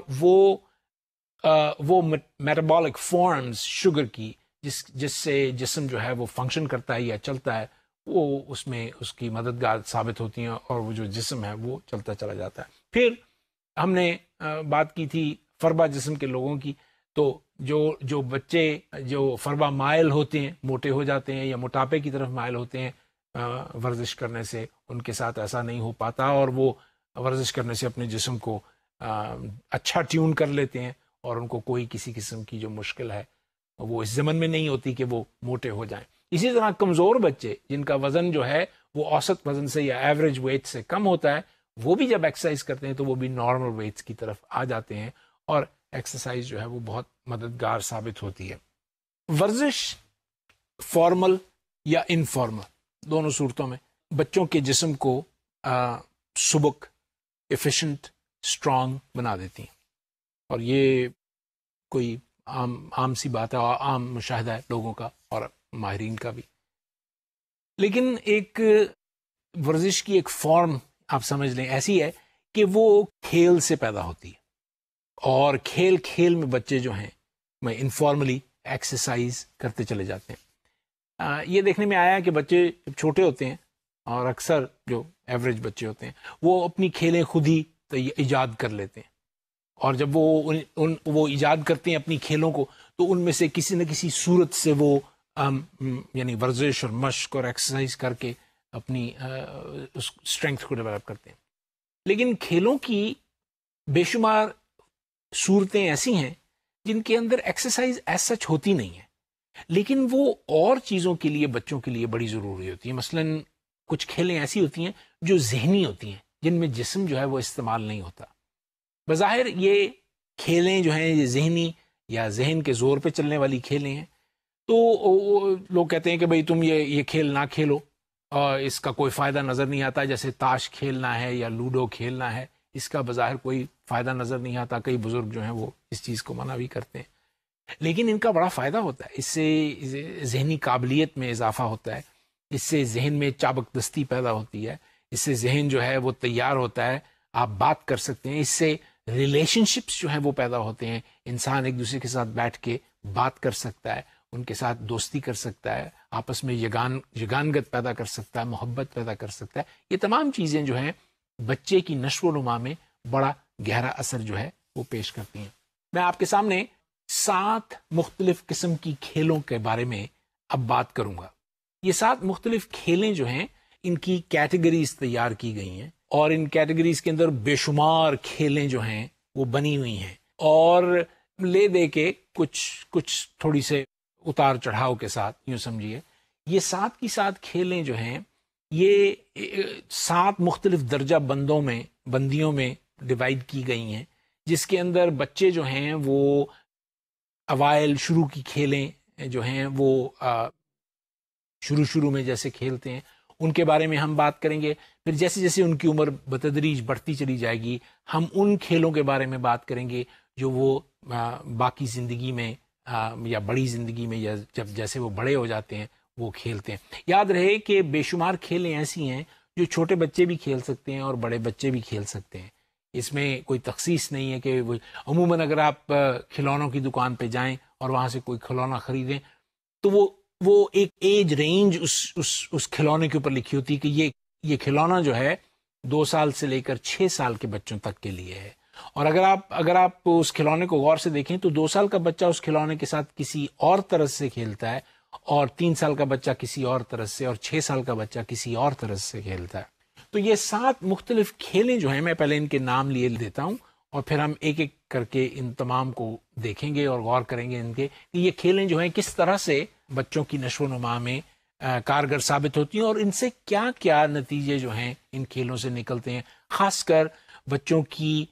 وہ میٹابولک فارمز شوگر کی جس سے جسم جو ہے وہ فنکشن کرتا ہے یا چلتا ہے، وہ اس میں اس کی مددگار ثابت ہوتی ہیں، اور وہ جو جسم ہے وہ چلتا چلا جاتا ہے. پھر ہم نے بات کی تھی فربا جسم کے لوگوں کی. تو جو بچے جو فربا مائل ہوتے ہیں، موٹے ہو جاتے ہیں یا موٹاپے کی طرف مائل ہوتے ہیں ورزش کرنے سے، ان کے ساتھ ایسا نہیں ہو پاتا، اور وہ ورزش کرنے سے اپنے جسم کو اچھا ٹیون کر لیتے ہیں، اور ان کو کوئی کسی قسم کی جو مشکل ہے وہ اس زمن میں نہیں ہوتی کہ وہ موٹے ہو جائیں. اسی طرح کمزور بچے جن کا وزن جو ہے وہ اوسط وزن سے یا ایوریج ویٹ سے کم ہوتا ہے، وہ بھی جب ایکسرسائز کرتے ہیں تو وہ بھی نارمل ویٹس کی طرف آ جاتے ہیں، اور ایکسرسائز جو ہے وہ بہت مددگار ثابت ہوتی ہے. ورزش فارمل یا انفارمل دونوں صورتوں میں بچوں کے جسم کو سبک، ایفیشنٹ، اسٹرانگ بنا دیتی ہیں، اور یہ کوئی عام سی بات ہے، عام مشاہدہ ہے لوگوں کا اور ماہرین کا بھی. لیکن ایک ورزش کی ایک فارم آپ سمجھ لیں ایسی ہے کہ وہ کھیل سے پیدا ہوتی ہے، اور کھیل میں بچے جو ہیں میں انفارملی ایکسرسائز کرتے چلے جاتے ہیں. یہ دیکھنے میں آیا کہ بچے جب چھوٹے ہوتے ہیں، اور اکثر جو ایوریج بچے ہوتے ہیں وہ اپنی کھیلیں خود ہی ایجاد کر لیتے ہیں، اور جب وہ ایجاد کرتے ہیں اپنی کھیلوں کو، تو ان میں سے کسی نہ کسی صورت سے وہ یعنی ورزش اور مشق اور ایکسرسائز کر کے اپنی اسٹرینگتھ کو ڈیولپ کرتے ہیں. لیکن کھیلوں کی بے شمار صورتیں ایسی ہیں جن کے اندر ایکسرسائز ایز سچ ہوتی نہیں ہے، لیکن وہ اور چیزوں کے لیے بچوں کے لیے بڑی ضروری ہوتی ہیں. مثلاً کچھ کھیلیں ایسی ہوتی ہیں جو ذہنی ہوتی ہیں، جن میں جسم جو ہے وہ استعمال نہیں ہوتا. بظاہر یہ کھیلیں جو ہیں یہ ذہنی یا ذہن کے زور پہ چلنے والی کھیلیں ہیں، تو لوگ کہتے ہیں کہ بھئی تم یہ کھیل نہ کھیلو، اور اس کا کوئی فائدہ نظر نہیں آتا، جیسے تاش کھیلنا ہے یا لوڈو کھیلنا ہے، اس کا بظاہر کوئی فائدہ نظر نہیں آتا. کئی بزرگ جو ہیں وہ اس چیز کو منع بھی کرتے ہیں، لیکن ان کا بڑا فائدہ ہوتا ہے. اس سے ذہنی قابلیت میں اضافہ ہوتا ہے، اس سے ذہن میں چابک دستی پیدا ہوتی ہے، اس سے ذہن جو ہے وہ تیار ہوتا ہے، آپ بات کر سکتے ہیں. اس سے ریلیشن شپس جو ہیں وہ پیدا ہوتے ہیں، انسان ایک دوسرے کے ساتھ بیٹھ کے بات کر سکتا ہے، ان کے ساتھ دوستی کر سکتا ہے، آپس میں یگانگت پیدا کر سکتا ہے، محبت پیدا کر سکتا ہے. یہ تمام چیزیں جو ہیں بچے کی نشو و نما میں بڑا گہرا اثر جو ہے وہ پیش کرتی ہیں. میں آپ کے سامنے 7 مختلف قسم کی کھیلوں کے بارے میں اب بات کروں گا. یہ 7 مختلف کھیلیں جو ہیں ان کی کیٹیگریز تیار کی گئی ہیں، اور ان کیٹیگریز کے اندر بے شمار کھیلیں جو ہیں وہ بنی ہوئی ہیں، اور لے دے کے کچھ تھوڑی سے اتار چڑھاؤ کے ساتھ یوں سمجھیے یہ 7 کی 7 کھیلیں جو ہیں یہ 7 مختلف درجہ بندیوں میں ڈیوائیڈ کی گئی ہیں، جس کے اندر بچے جو ہیں وہ اوائل شروع کی کھیلیں جو ہیں وہ شروع میں جیسے کھیلتے ہیں ان کے بارے میں ہم بات کریں گے. پھر جیسے جیسے ان کی عمر بتدریج بڑھتی چلی جائے گی ہم ان کھیلوں کے بارے میں بات کریں گے جو وہ باقی زندگی میں یا بڑی زندگی میں یا جب جیسے وہ بڑے ہو جاتے ہیں وہ کھیلتے ہیں. یاد رہے کہ بے شمار کھیلیں ایسی ہیں جو چھوٹے بچے بھی کھیل سکتے ہیں اور بڑے بچے بھی کھیل سکتے ہیں. اس میں کوئی تخصیص نہیں ہے کہ عموماً اگر آپ کھلونوں کی دکان پہ جائیں اور وہاں سے کوئی کھلونا خریدیں تو وہ ایک ایج رینج اس کھلونے کے اوپر لکھی ہوتی ہے کہ یہ کھلونا جو ہے 2 سال سے لے کر 6 سال کے بچوں تک کے لیے ہے. اور اگر آپ اس کھلونے کو غور سے دیکھیں تو 2 سال کا بچہ اس کھلونے کے ساتھ کسی اور طرز سے کھیلتا ہے، اور 3 سال کا بچہ کسی اور طرز سے، اور 6 سال کا بچہ کسی اور طرز سے کھیلتا ہے. تو یہ 7 مختلف کھیلیں جو ہیں میں پہلے ان کے نام لیے دیتا ہوں اور پھر ہم ایک ایک کر کے ان تمام کو دیکھیں گے اور غور کریں گے ان کے کہ یہ کھیلیں جو ہیں کس طرح سے بچوں کی نشو و نما میں کارگر ثابت ہوتی ہیں اور ان سے کیا کیا نتیجے جو ہیں ان کھیلوں سے نکلتے ہیں، خاص کر بچوں کی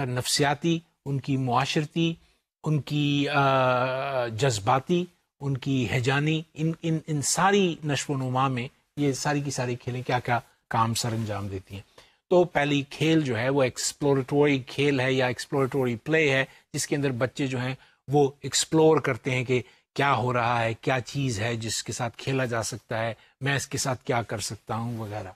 نفسیاتی، ان کی معاشرتی، ان کی جذباتی، ان کی ہیجانی، ان ساری نشو و نما میں یہ ساری کی ساری کھیلیں کیا کیا کام سر انجام دیتی ہیں. تو پہلی کھیل جو ہے وہ ایکسپلوریٹوری کھیل ہے یا ایکسپلوریٹوری پلے ہے، جس کے اندر بچے جو ہیں وہ ایکسپلور کرتے ہیں کہ کیا ہو رہا ہے، کیا چیز ہے جس کے ساتھ کھیلا جا سکتا ہے، میں اس کے ساتھ کیا کر سکتا ہوں وغیرہ.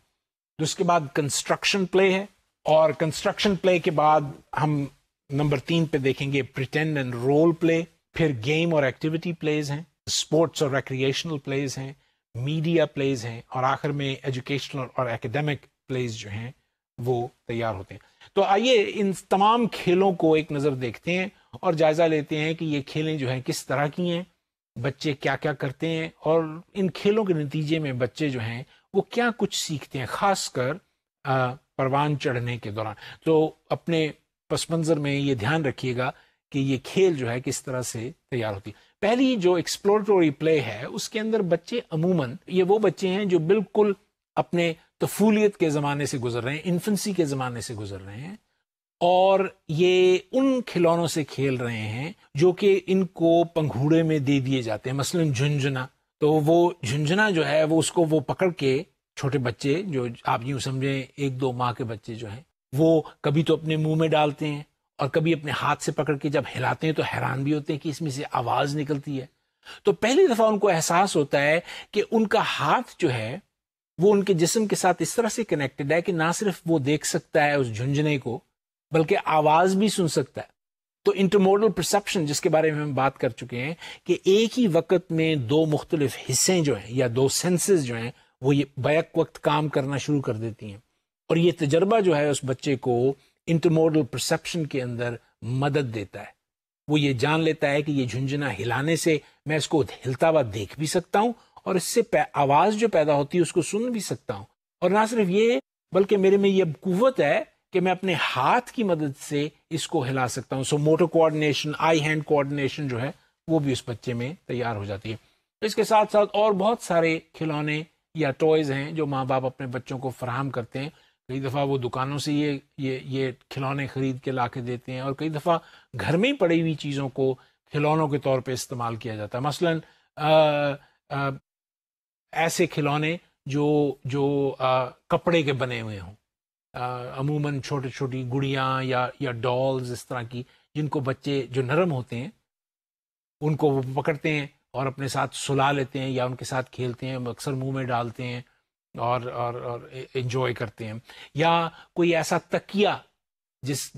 اس کے بعد کنسٹرکشن پلے ہے، اور کنسٹرکشن پلے کے بعد ہم نمبر 3 پہ دیکھیں گے پریٹینڈ اینڈ رول پلے. پھر گیم اور ایکٹیویٹی پلیز ہیں، اسپورٹس اور ریکریشنل پلیز ہیں، میڈیا پلیز ہیں، اور آخر میں ایجوکیشنل اور ایکیڈیمک پلیز جو ہیں وہ تیار ہوتے ہیں. تو آئیے ان تمام کھیلوں کو ایک نظر دیکھتے ہیں اور جائزہ لیتے ہیں کہ یہ کھیلیں جو ہیں کس طرح کی ہیں، بچے کیا کیا کرتے ہیں، اور ان کھیلوں کے نتیجے میں بچے جو ہیں وہ کیا کچھ سیکھتے ہیں، خاص کر پروان چڑھنے کے دوران. تو اپنے پس منظر میں یہ دھیان رکھیے گا کہ یہ کھیل جو ہے کس طرح سے تیار ہوتی ہے. پہلی جو ایکسپلوریٹوری پلے ہے اس کے اندر بچے عموماً یہ وہ بچے ہیں جو بالکل اپنے طفولیت کے زمانے سے گزر رہے ہیں، انفنسی کے زمانے سے گزر رہے ہیں، اور یہ ان کھلونوں سے کھیل رہے ہیں جو کہ ان کو پنگھوڑے میں دے دیے جاتے ہیں. مثلا جھنجھنا، تو وہ جھنجھنا جو ہے وہ اس کو وہ پکڑ کے چھوٹے بچے جو آپ یوں سمجھیں 1-2 ماہ کے بچے جو ہیں وہ کبھی تو اپنے منہ میں ڈالتے ہیں اور کبھی اپنے ہاتھ سے پکڑ کے جب ہلاتے ہیں تو حیران بھی ہوتے ہیں کہ اس میں سے آواز نکلتی ہے. تو پہلی دفعہ ان کو احساس ہوتا ہے کہ ان کا ہاتھ جو ہے وہ ان کے جسم کے ساتھ اس طرح سے کنیکٹڈ ہے کہ نہ صرف وہ دیکھ سکتا ہے اس جھنجھنے کو بلکہ آواز بھی سن سکتا ہے. تو انٹرموڈل پرسپشن جس کے بارے میں ہم بات کر چکے ہیں کہ ایک ہی وقت میں 2 مختلف حصیں جو ہیں یا 2 سینسز جو ہیں وہ یہ بیک وقت کام کرنا شروع کر دیتی ہیں، اور یہ تجربہ جو ہے اس بچے کو انٹرموڈل پرسپشن کے اندر مدد دیتا ہے. وہ یہ جان لیتا ہے کہ یہ جھنجھنا ہلانے سے میں اس کو ہلتا ہوا دیکھ بھی سکتا ہوں اور اس سے آواز جو پیدا ہوتی ہے اس کو سن بھی سکتا ہوں، اور نہ صرف یہ بلکہ میرے میں یہ قوت ہے کہ میں اپنے ہاتھ کی مدد سے اس کو ہلا سکتا ہوں. So motor coordination, eye hand coordination جو ہے وہ بھی اس بچے میں تیار ہو جاتی ہے. اس کے ساتھ ساتھ اور بہت سارے کھلونے یا ٹوائز ہیں جو ماں باپ اپنے بچوں کو فراہم کرتے ہیں. کئی دفعہ وہ دکانوں سے یہ کھلونے خرید کے لا کے دیتے ہیں، اور کئی دفعہ گھر میں ہی پڑی ہوئی چیزوں کو کھلونوں کے طور پہ استعمال کیا جاتا ہے. مثلاً ایسے کھلونے جو جو کپڑے کے بنے ہوئے ہوں، عموماً چھوٹی چھوٹی گڑیاں یا ڈالز اس طرح کی، جن کو بچے جو نرم ہوتے ہیں ان کو وہ پکڑتے ہیں اور اپنے ساتھ سلا لیتے ہیں یا ان کے ساتھ کھیلتے ہیں، اکثر منہ میں ڈالتے ہیں اور انجوائے کرتے ہیں. یا کوئی ایسا تکیہ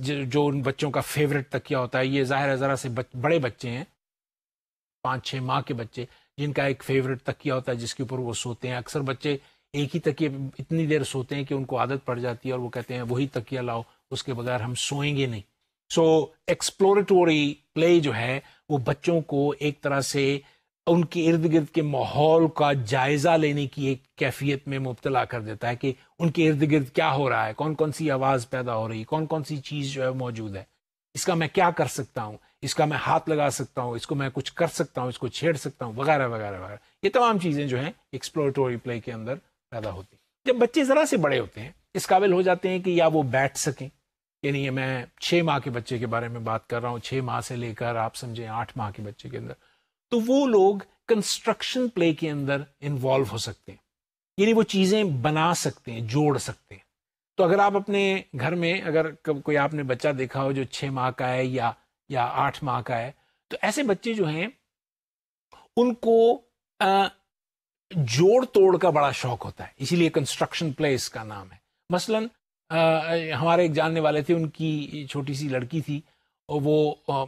جو ان بچوں کا فیوریٹ تکیہ ہوتا ہے. یہ ظاہر ہے ذرا سے بڑے بچے ہیں، 5-6 ماہ کے بچے، جن کا ایک فیوریٹ تکیہ ہوتا ہے جس کے اوپر وہ سوتے ہیں. اکثر بچے ایک ہی تکیے اتنی دیر سوتے ہیں کہ ان کو عادت پڑ جاتی ہے اور وہ کہتے ہیں وہی تکیہ لاؤ، اس کے بغیر ہم سوئیں گے نہیں. سو ایکسپلوریٹوری پلے جو ہے وہ بچوں کو ایک طرح سے ان کے ارد گرد کے ماحول کا جائزہ لینے کی ایک کیفیت میں مبتلا کر دیتا ہے کہ ان کے ارد گرد کیا ہو رہا ہے، کون کون سی آواز پیدا ہو رہی ہے، کون کون سی چیز جو ہے موجود ہے، اس کا میں کیا کر سکتا ہوں، اس کا میں ہاتھ لگا سکتا ہوں، اس کو میں کچھ کر سکتا ہوں، اس کو چھیڑ سکتا ہوں، وغیرہ وغیرہ وغیرہ. یہ تمام چیزیں جو ہیں ایکسپلوریٹوری پلے کے اندر پیدا ہوتی ہیں. جب بچے ذرا سے بڑے ہوتے ہیں، اس قابل ہو جاتے ہیں کہ یا وہ بیٹھ سکیں، یعنی میں 6 ماہ کے بچے کے بارے میں بات کر رہا ہوں، 6 ماہ سے لے کر آپ سمجھیں 8 ماہ کے بچے کے اندر، تو وہ لوگ کنسٹرکشن پلے کے اندر انوالو ہو سکتے ہیں، یعنی وہ چیزیں بنا سکتے ہیں، جوڑ سکتے ہیں. تو اگر آپ اپنے گھر میں اگر کوئی آپ نے بچہ دیکھا ہو جو 6 ماہ کا ہے یا 8 ماہ کا ہے، تو ایسے بچے جو ہیں ان کو جوڑ توڑ کا بڑا شوق ہوتا ہے، اسی لیے کنسٹرکشن پلے اس کا نام ہے. مثلا ہمارے ایک جاننے والے تھے، ان کی چھوٹی سی لڑکی تھی اور وہ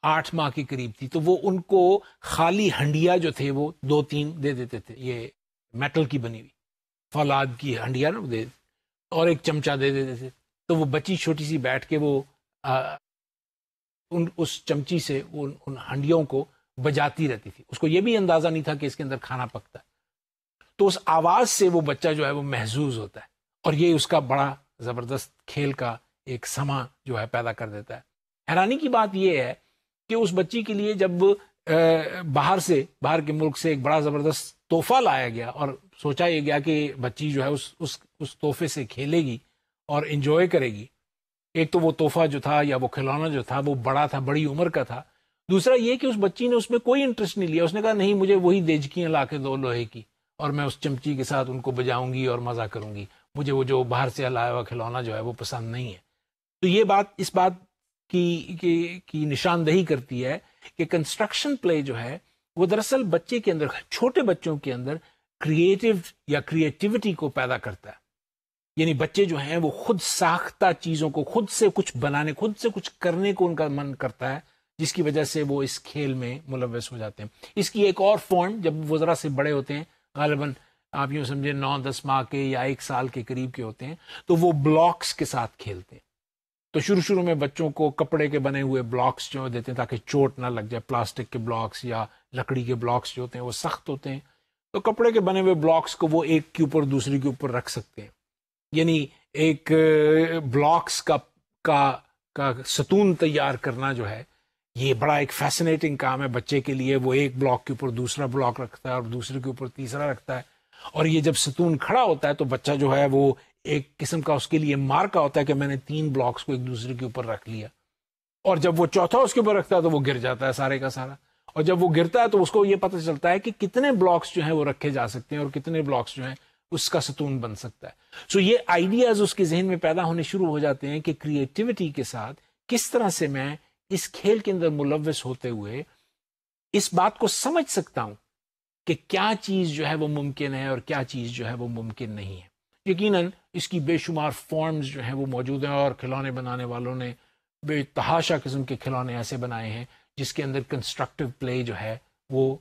8 ماہ کے قریب تھی، تو وہ ان کو خالی ہنڈیا جو تھے وہ 2-3 دے دیتے تھے، یہ میٹل کی بنی ہوئی فولاد کی ہنڈیا نا دے، اور ایک چمچہ دے دیتے تھے. تو وہ بچی چھوٹی سی بیٹھ کے وہ اس چمچی سے ان ہنڈیوں کو بجاتی رہتی تھی. اس کو یہ بھی اندازہ نہیں تھا کہ اس کے اندر کھانا پکتا ہے. تو اس آواز سے وہ بچہ جو ہے وہ محظوظ ہوتا ہے، اور یہ اس کا بڑا زبردست کھیل کا ایک سما جو ہے پیدا کر دیتا ہے. حیرانی کی بات یہ ہے کہ اس بچی کے لیے جب باہر کے ملک سے ایک بڑا زبردست تحفہ لایا گیا اور سوچا یہ گیا کہ بچی جو ہے اس تحفے سے کھیلے گی اور انجوائے کرے گی. ایک تو وہ تحفہ جو تھا یا وہ کھلونا جو تھا وہ بڑا تھا، بڑی عمر کا تھا. دوسرا یہ کہ اس بچی نے اس میں کوئی انٹرسٹ نہیں لیا. اس نے کہا نہیں، مجھے وہی دیجکیاں لا کے دو لوہے کی، اور میں اس چمچی کے ساتھ ان کو بجاؤں گی اور مزہ کروں گی، مجھے وہ جو باہر سے لایا ہوا کھلونا جو ہے وہ پسند نہیں ہے. تو یہ بات اس بات کی نشاندہی کرتی ہے کہ کنسٹرکشن پلے جو ہے وہ دراصل بچے کے اندر، چھوٹے بچوں کے اندر کریٹیوٹی کو پیدا کرتا ہے. یعنی بچے جو ہیں وہ خود ساختہ چیزوں کو، خود سے کچھ بنانے، خود سے کچھ کرنے کو ان کا من کرتا ہے، جس کی وجہ سے وہ اس کھیل میں ملوث ہو جاتے ہیں. اس کی ایک اور فارم جب وہ ذرا سے بڑے ہوتے ہیں، غالباً آپ یوں سمجھے 9-10 ماہ کے یا 1 سال کے قریب کے ہوتے ہیں، تو وہ بلاکس کے ساتھ کھیلتے ہیں. تو شروع میں بچوں کو کپڑے کے بنے ہوئے بلاکس جو دیتے ہیں تاکہ چوٹ نہ لگ جائے. پلاسٹک کے بلاکس یا لکڑی کے بلاکس جو ہوتے ہیں وہ سخت ہوتے ہیں، تو کپڑے کے بنے ہوئے بلاکس کو وہ ایک کے اوپر دوسری کے اوپر رکھ سکتے ہیں. یعنی ایک بلاکس کا ستون تیار کرنا جو ہے یہ بڑا ایک فیسنیٹنگ کام ہے بچے کے لیے. وہ ایک بلاک کے اوپر دوسرا بلاک رکھتا ہے اور دوسرے کے اوپر تیسرا رکھتا ہے، اور یہ جب ستون کھڑا ہوتا ہے تو بچہ جو ہے وہ ایک قسم کا اس کے لیے مارکا ہوتا ہے کہ میں نے 3 بلاکس کو ایک دوسرے کے اوپر رکھ لیا. اور جب وہ چوتھا اس کے اوپر رکھتا ہے تو وہ گر جاتا ہے سارے کا سارا. اور جب وہ گرتا ہے تو اس کو یہ پتہ چلتا ہے کہ کتنے بلاکس جو ہیں وہ رکھے جا سکتے ہیں اور کتنے بلاکس جو ہیں اس کا ستون بن سکتا ہے. سو یہ آئیڈیاز اس کے ذہن میں پیدا ہونے شروع ہو جاتے ہیں کہ کریٹیوٹی کے ساتھ کس طرح سے میں اس کھیل کے اندر ملوث ہوتے ہوئے اس بات کو سمجھ سکتا ہوں کہ کیا چیز جو ہے وہ ممکن ہے اور کیا چیز جو ہے وہ ممکن نہیں ہے. یقیناً اس کی بے شمار فارمز جو ہیں وہ موجود ہیں، اور کھلونے بنانے والوں نے بے تحاشا قسم کے کھلونے ایسے بنائے ہیں جس کے اندر کنسٹرکٹیو پلے جو ہے وہ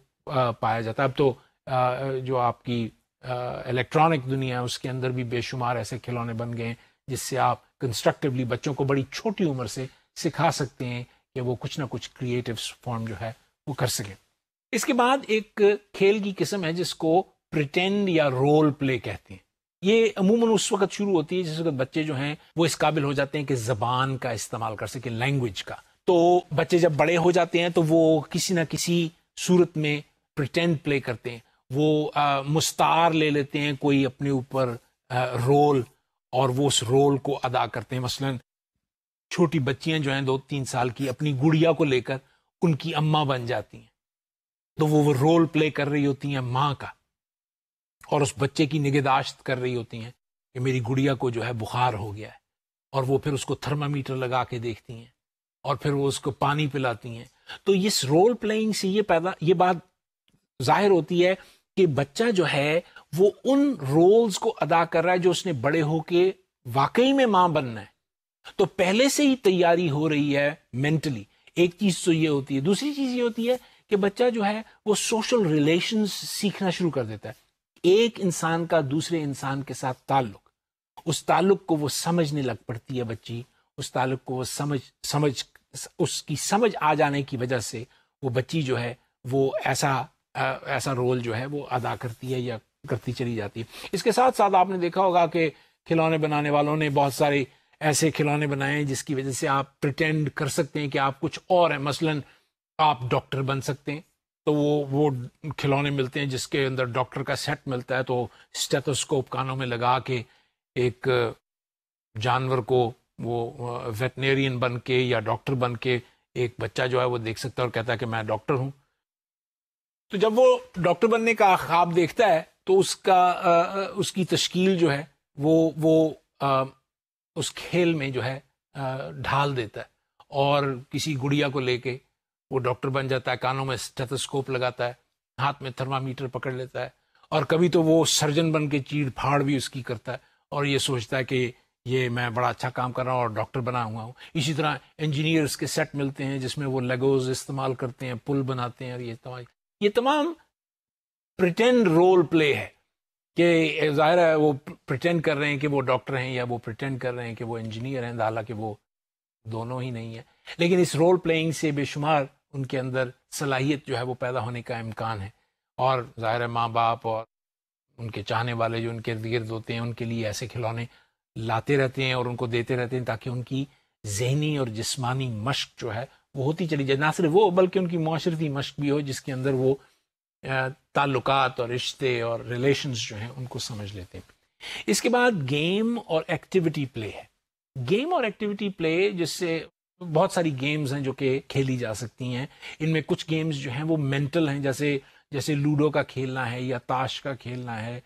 پایا جاتا ہے. اب تو جو آپ کی الیکٹرانک دنیا ہے اس کے اندر بھی بے شمار ایسے کھلونے بن گئے ہیں جس سے آپ کنسٹرکٹیولی بچوں کو بڑی چھوٹی عمر سے سکھا سکتے ہیں کہ وہ کچھ نہ کچھ کریٹو فارم جو ہے وہ کر سکیں. اس کے بعد ایک کھیل کی قسم ہے جس کو پریٹینڈ یا رول پلے کہتے ہیں. یہ عموماً اس وقت شروع ہوتی ہے جس وقت بچے جو ہیں وہ اس قابل ہو جاتے ہیں کہ زبان کا استعمال کر سکیں، لینگویج کا. تو بچے جب بڑے ہو جاتے ہیں تو وہ کسی نہ کسی صورت میں پریٹینڈ پلے کرتے ہیں. وہ مستعار لے لیتے ہیں کوئی اپنے اوپر رول، اور وہ اس رول کو ادا کرتے ہیں. مثلا چھوٹی بچیاں جو ہیں 2-3 سال کی اپنی گڑیا کو لے کر ان کی اماں بن جاتی ہیں، تو وہ رول پلے کر رہی ہوتی ہیں ماں کا، اور اس بچے کی نگہداشت کر رہی ہوتی ہیں کہ میری گڑیا کو جو ہے بخار ہو گیا ہے، اور وہ پھر اس کو تھرمامیٹر لگا کے دیکھتی ہیں اور پھر وہ اس کو پانی پلاتی ہیں. تو اس رول پلئنگ سے یہ بات ظاہر ہوتی ہے کہ بچہ جو ہے وہ ان رولز کو ادا کر رہا ہے جو اس نے بڑے ہو کے واقعی میں ماں بننا ہے. تو پہلے سے ہی تیاری ہو رہی ہے مینٹلی. ایک چیز تو یہ ہوتی ہے. دوسری چیز یہ ہوتی ہے کہ بچہ جو ہے وہ سوشل ریلیشنز سیکھنا شروع کر دیتا ہے. ایک انسان کا دوسرے انسان کے ساتھ تعلق، اس تعلق کو وہ سمجھنے لگ پڑتی ہے بچی. اس تعلق کو وہ اس کی سمجھ آ جانے کی وجہ سے وہ بچی جو ہے وہ ایسا رول جو ہے وہ ادا کرتی ہے یا کرتی چلی جاتی ہے. اس کے ساتھ ساتھ آپ نے دیکھا ہوگا کہ کھلونے بنانے والوں نے بہت سارے ایسے کھلونے بنائے ہیں جس کی وجہ سے آپ پریٹینڈ کر سکتے ہیں کہ آپ کچھ اور ہیں. مثلا آپ ڈاکٹر بن سکتے ہیں، تو وہ کھلونے ملتے ہیں جس کے اندر ڈاکٹر کا سیٹ ملتا ہے. تو اسٹیتھوسکوپ کانوں میں لگا کے ایک جانور کو وہ ویٹنیرین بن کے یا ڈاکٹر بن کے ایک بچہ جو ہے وہ دیکھ سکتا ہے اور کہتا ہے کہ میں ڈاکٹر ہوں. تو جب وہ ڈاکٹر بننے کا خواب دیکھتا ہے تو اس کی تشکیل جو ہے وہ اس کھیل میں جو ہے ڈھال دیتا ہے، اور کسی گڑیا کو لے کے وہ ڈاکٹر بن جاتا ہے. کانوں میں اسٹیتھوسکوپ لگاتا ہے، ہاتھ میں تھرمامیٹر پکڑ لیتا ہے، اور کبھی تو وہ سرجن بن کے چیڑ پھاڑ بھی اس کی کرتا ہے اور یہ سوچتا ہے کہ یہ میں بڑا اچھا کام کر رہا ہوں اور ڈاکٹر بنا ہوا ہوں. اسی طرح انجینئرس کے سیٹ ملتے ہیں جس میں وہ لیگوز استعمال کرتے ہیں، پل بناتے ہیں، اور یہ تمام پریٹینڈ رول پلے ہے کہ ظاہر ہے وہ پریٹینڈ کر رہے ہیں کہ وہ ڈاکٹر ہیں یا وہ پریٹینڈ کر رہے ہیں کہ وہ انجینئر ہیں، حالانکہ وہ دونوں ہی نہیں ہیں. لیکن اس رول پلئنگ سے بے شمار ان کے اندر صلاحیت جو ہے وہ پیدا ہونے کا امکان ہے. اور ظاہر ہے ماں باپ اور ان کے چاہنے والے جو ان کے ارد گرد ہوتے ہیں ان کے لیے ایسے کھلونے لاتے رہتے ہیں اور ان کو دیتے رہتے ہیں تاکہ ان کی ذہنی اور جسمانی مشق جو ہے وہ ہوتی چلی جائے. نہ صرف وہ بلکہ ان کی معاشرتی مشق بھی ہو جس کے اندر وہ تعلقات اور رشتے اور ریلیشنز جو ہیں ان کو سمجھ لیتے ہیں. اس کے بعد گیم اور ایکٹیویٹی پلے ہے. گیم اور ایکٹیویٹی پلے جس سے بہت ساری گیمز ہیں جو کہ کھیلی جا سکتی ہیں. ان میں کچھ گیمز جو ہیں وہ مینٹل ہیں، جیسے لوڈو کا کھیلنا ہے یا تاش کا کھیلنا ہے،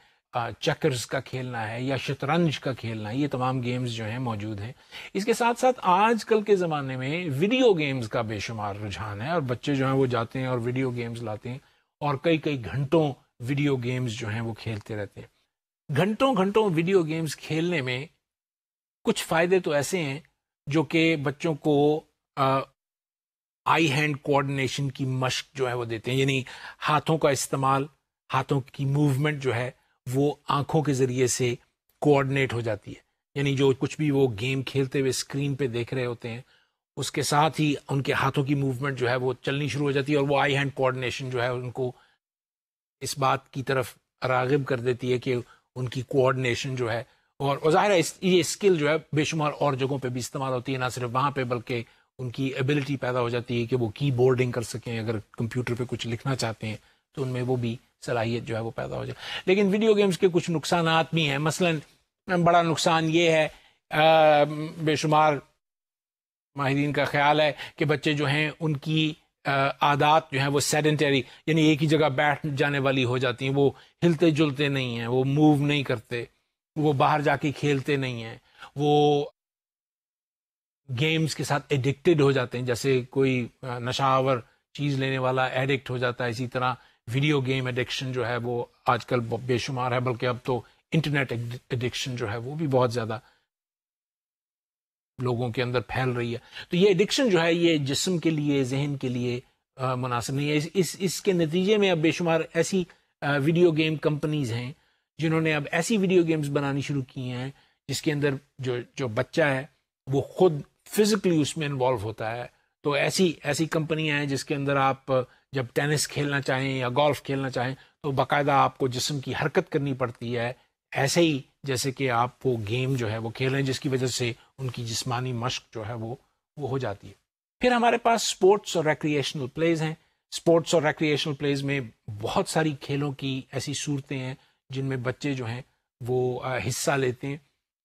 چکرز کا کھیلنا ہے یا شطرنج کا کھیلنا ہے. یہ تمام گیمز جو ہیں موجود ہیں. اس کے ساتھ ساتھ آج کل کے زمانے میں ویڈیو گیمز کا بے شمار رجحان ہے، اور بچے جو ہیں وہ جاتے ہیں اور ویڈیو گیمز لاتے ہیں اور کئی گھنٹوں ویڈیو گیمز جو ہیں وہ کھیلتے رہتے ہیں. گھنٹوں ویڈیو گیمز کھیلنے میں کچھ فائدے تو ایسے ہیں جو کہ بچوں کو آئی ہینڈ کوآرڈینیشن کی مشق جو ہے وہ دیتے ہیں. یعنی ہاتھوں کا استعمال، ہاتھوں کی موومنٹ جو ہے وہ آنکھوں کے ذریعے سے کوآرڈینیٹ ہو جاتی ہے. یعنی جو کچھ بھی وہ گیم کھیلتے ہوئے اسکرین پہ دیکھ رہے ہوتے ہیں اس کے ساتھ ہی ان کے ہاتھوں کی موومنٹ جو ہے وہ چلنی شروع ہو جاتی ہے، اور وہ آئی ہینڈ کوآرڈینیشن جو ہے ان کو اس بات کی طرف راغب کر دیتی ہے کہ ان کی کوآرڈینیشن جو ہے، اور ظاہر ہے یہ اسکل جو ہے بے شمار اور جگہوں پہ بھی استعمال ہوتی ہے، نہ صرف وہاں پہ بلکہ ان کی ایبلٹی پیدا ہو جاتی ہے کہ وہ کی بورڈنگ کر سکیں. اگر کمپیوٹر پہ کچھ لکھنا چاہتے ہیں تو ان میں وہ بھی صلاحیت جو ہے وہ پیدا ہو جائے. لیکن ویڈیو گیمز کے کچھ نقصانات بھی ہیں. مثلا بڑا نقصان یہ ہے، بے شمار ماہرین کا خیال ہے کہ بچے جو ہیں ان کی عادات جو ہیں وہ سیڈنٹری، یعنی ایک ہی جگہ بیٹھ جانے والی ہو جاتی ہیں. وہ ہلتے جلتے نہیں ہیں، وہ موو نہیں کرتے، وہ باہر جا کے کھیلتے نہیں ہیں، وہ گیمز کے ساتھ ایڈکٹڈ ہو جاتے ہیں. جیسے کوئی نشہ آور چیز لینے والا ایڈکٹ ہو جاتا ہے، اسی طرح ویڈیو گیم ایڈکشن جو ہے وہ آج کل بے شمار ہے. بلکہ اب تو انٹرنیٹ ایڈکشن جو ہے وہ بھی بہت زیادہ لوگوں کے اندر پھیل رہی ہے. تو یہ ایڈکشن جو ہے یہ جسم کے لیے، ذہن کے لیے مناسب نہیں ہے. اس کے نتیجے میں اب بے شمار ایسی ویڈیو گیم کمپنیز ہیں جنہوں نے اب ایسی ویڈیو گیمز بنانی شروع کی ہیں جس کے اندر جو بچہ ہے وہ خود فزیکلی اس میں انوالو ہوتا ہے. تو ایسی کمپنیاں ہیں جس کے اندر آپ جب ٹینس کھیلنا چاہیں یا گولف کھیلنا چاہیں تو باقاعدہ آپ کو جسم کی حرکت کرنی پڑتی ہے، ایسے ہی جیسے کہ آپ وہ گیم جو ہے وہ کھیل رہے ہیں، جس کی وجہ سے ان کی جسمانی مشق جو ہے وہ ہو جاتی ہے. پھر ہمارے پاس سپورٹس اور ریکریشنل پلیز ہیں. سپورٹس اور ریکریشنل پلیز میں بہت ساری کھیلوں کی ایسی صورتیں ہیں جن میں بچے جو ہیں وہ حصہ لیتے ہیں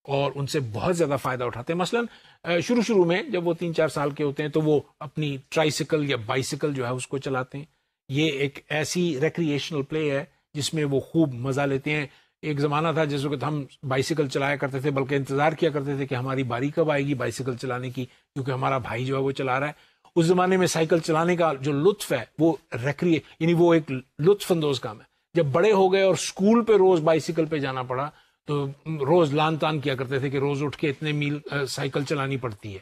اور ان سے بہت زیادہ فائدہ اٹھاتے ہیں. مثلا شروع میں جب وہ 3-4 سال کے ہوتے ہیں تو وہ اپنی ٹرائی سیکل یا بائیسیکل جو ہے اس کو چلاتے ہیں. یہ ایک ایسی ریکریشنل پلے ہے جس میں وہ خوب مزہ لیتے ہیں. ایک زمانہ تھا جس وقت ہم بائیسیکل چلایا کرتے تھے، بلکہ انتظار کیا کرتے تھے کہ ہماری باری کب آئے گی بائیسیکل چلانے کی، کیونکہ ہمارا بھائی جو ہے وہ چلا رہا ہے. اس زمانے میں سائیکل چلانے کا جو لطف ہے وہ یعنی وہ ایک لطف اندوز کام ہے. جب بڑے ہو گئے اور اسکول پہ روز بائیسیکل پہ جانا پڑا تو روز لان تان کیا کرتے تھے کہ روز اٹھ کے اتنے میل سائیکل چلانی پڑتی ہے،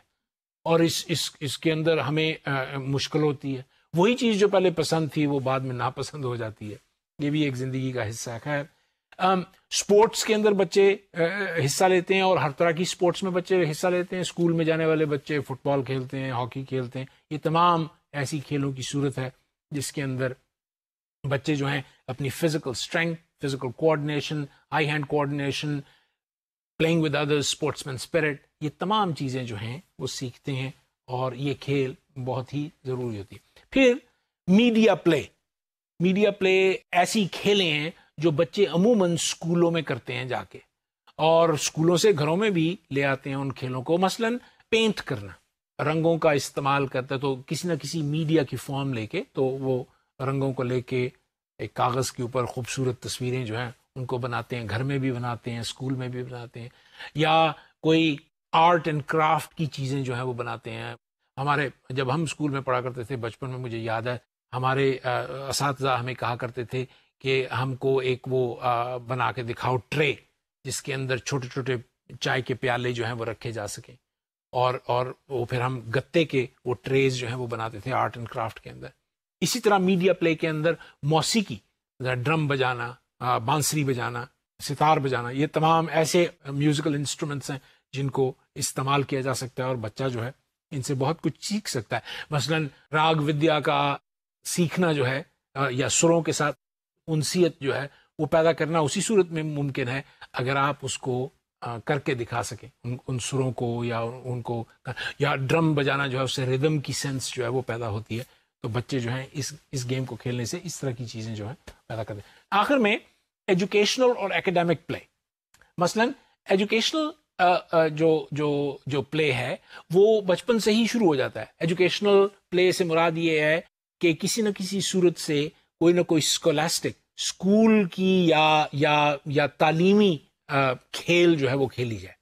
اور اس کے اندر ہمیں مشکل ہوتی ہے. وہی چیز جو پہلے پسند تھی وہ بعد میں ناپسند ہو جاتی ہے. یہ بھی ایک زندگی کا حصہ ہے. خیر، سپورٹس کے اندر بچے حصہ لیتے ہیں، اور ہر طرح کی سپورٹس میں بچے حصہ لیتے ہیں. اسکول میں جانے والے بچے فٹ بال کھیلتے ہیں، ہاکی کھیلتے ہیں. یہ تمام ایسی کھیلوں کی صورت ہے جس کے اندر بچے جو ہیں اپنی physical strength, physical coordination, eye hand coordination, playing with others, sportsman spirit, یہ تمام چیزیں جو ہیں وہ سیکھتے ہیں، اور یہ کھیل بہت ہی ضروری ہوتی ہے. پھر میڈیا پلے. میڈیا پلے ایسی کھیلیں ہیں جو بچے عموماً اسکولوں میں کرتے ہیں جا کے، اور اسکولوں سے گھروں میں بھی لے آتے ہیں ان کھیلوں کو. مثلاً پینٹ کرنا، رنگوں کا استعمال کرتا ہے تو کسی نہ کسی میڈیا کی فارم لے کے تو وہ رنگوں کو لے کے ایک کاغذ کے اوپر خوبصورت تصویریں جو ہیں ان کو بناتے ہیں. گھر میں بھی بناتے ہیں، اسکول میں بھی بناتے ہیں، یا کوئی آرٹ اینڈ کرافٹ کی چیزیں جو ہیں وہ بناتے ہیں. جب ہم اسکول میں پڑھا کرتے تھے بچپن میں، مجھے یاد ہے ہمارے اساتذہ ہمیں کہا کرتے تھے کہ ہم کو ایک وہ بنا کے دکھاؤ ٹرے، جس کے اندر چھوٹے چھوٹے چائے کے پیالے جو ہیں وہ رکھے جا سکیں، اور وہ پھر ہم گتے کے وہ ٹریز جو ہیں وہ بناتے تھے آرٹ اینڈ کرافٹ کے اندر. اسی طرح میڈیا پلے کے اندر موسیقی، ڈرم بجانا، بانسری بجانا، ستار بجانا، یہ تمام ایسے میوزیکل انسٹرومنٹس ہیں جن کو استعمال کیا جا سکتا ہے، اور بچہ جو ہے ان سے بہت کچھ سیکھ سکتا ہے. مثلاً راگ ودیا کا سیکھنا جو ہے، یا سروں کے ساتھ انسیت جو ہے وہ پیدا کرنا اسی صورت میں ممکن ہے اگر آپ اس کو کر کے دکھا سکیں ان سروں کو، یا ان کو، یا ڈرم بجانا جو ہے اس سے ردم کی سینس جو ہے وہ پیدا ہوتی ہے. تو بچے جو ہیں اس گیم کو کھیلنے سے اس طرح کی چیزیں جو ہیں پیدا کرتے ہیں. آخر میں ایجوکیشنل اور ایکیڈیمک پلے. مثلاً ایجوکیشنل جو پلے ہے وہ بچپن سے ہی شروع ہو جاتا ہے. ایجوکیشنل پلے سے مراد یہ ہے کہ کسی نہ کسی صورت سے کوئی نہ کوئی اسکولاسٹک، اسکول کی یا تعلیمی کھیل جو ہے وہ کھیلی جائے.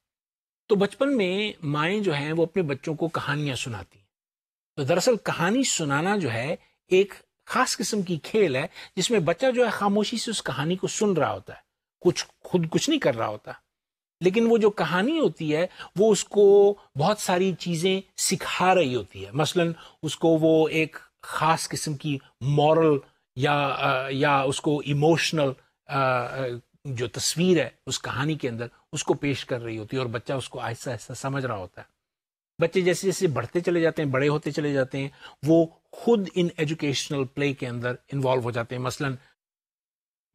تو بچپن میں مائیں جو ہیں وہ اپنے بچوں کو کہانیاں سناتی ہیں. تو دراصل کہانی سنانا جو ہے ایک خاص قسم کی کھیل ہے جس میں بچہ جو ہے خاموشی سے اس کہانی کو سن رہا ہوتا ہے، خود کچھ نہیں کر رہا ہوتا، لیکن وہ جو کہانی ہوتی ہے وہ اس کو بہت ساری چیزیں سکھا رہی ہوتی ہے. مثلاً اس کو وہ ایک خاص قسم کی مورل یا اس کو ایموشنل جو تصویر ہے اس کہانی کے اندر اس کو پیش کر رہی ہوتی ہے، اور بچہ اس کو آہستہ آہستہ سمجھ رہا ہوتا ہے. بچے جیسے جیسے بڑھتے چلے جاتے ہیں، بڑے ہوتے چلے جاتے ہیں، وہ خود ان ایجوکیشنل پلے کے اندر انوالو ہو جاتے ہیں. مثلاً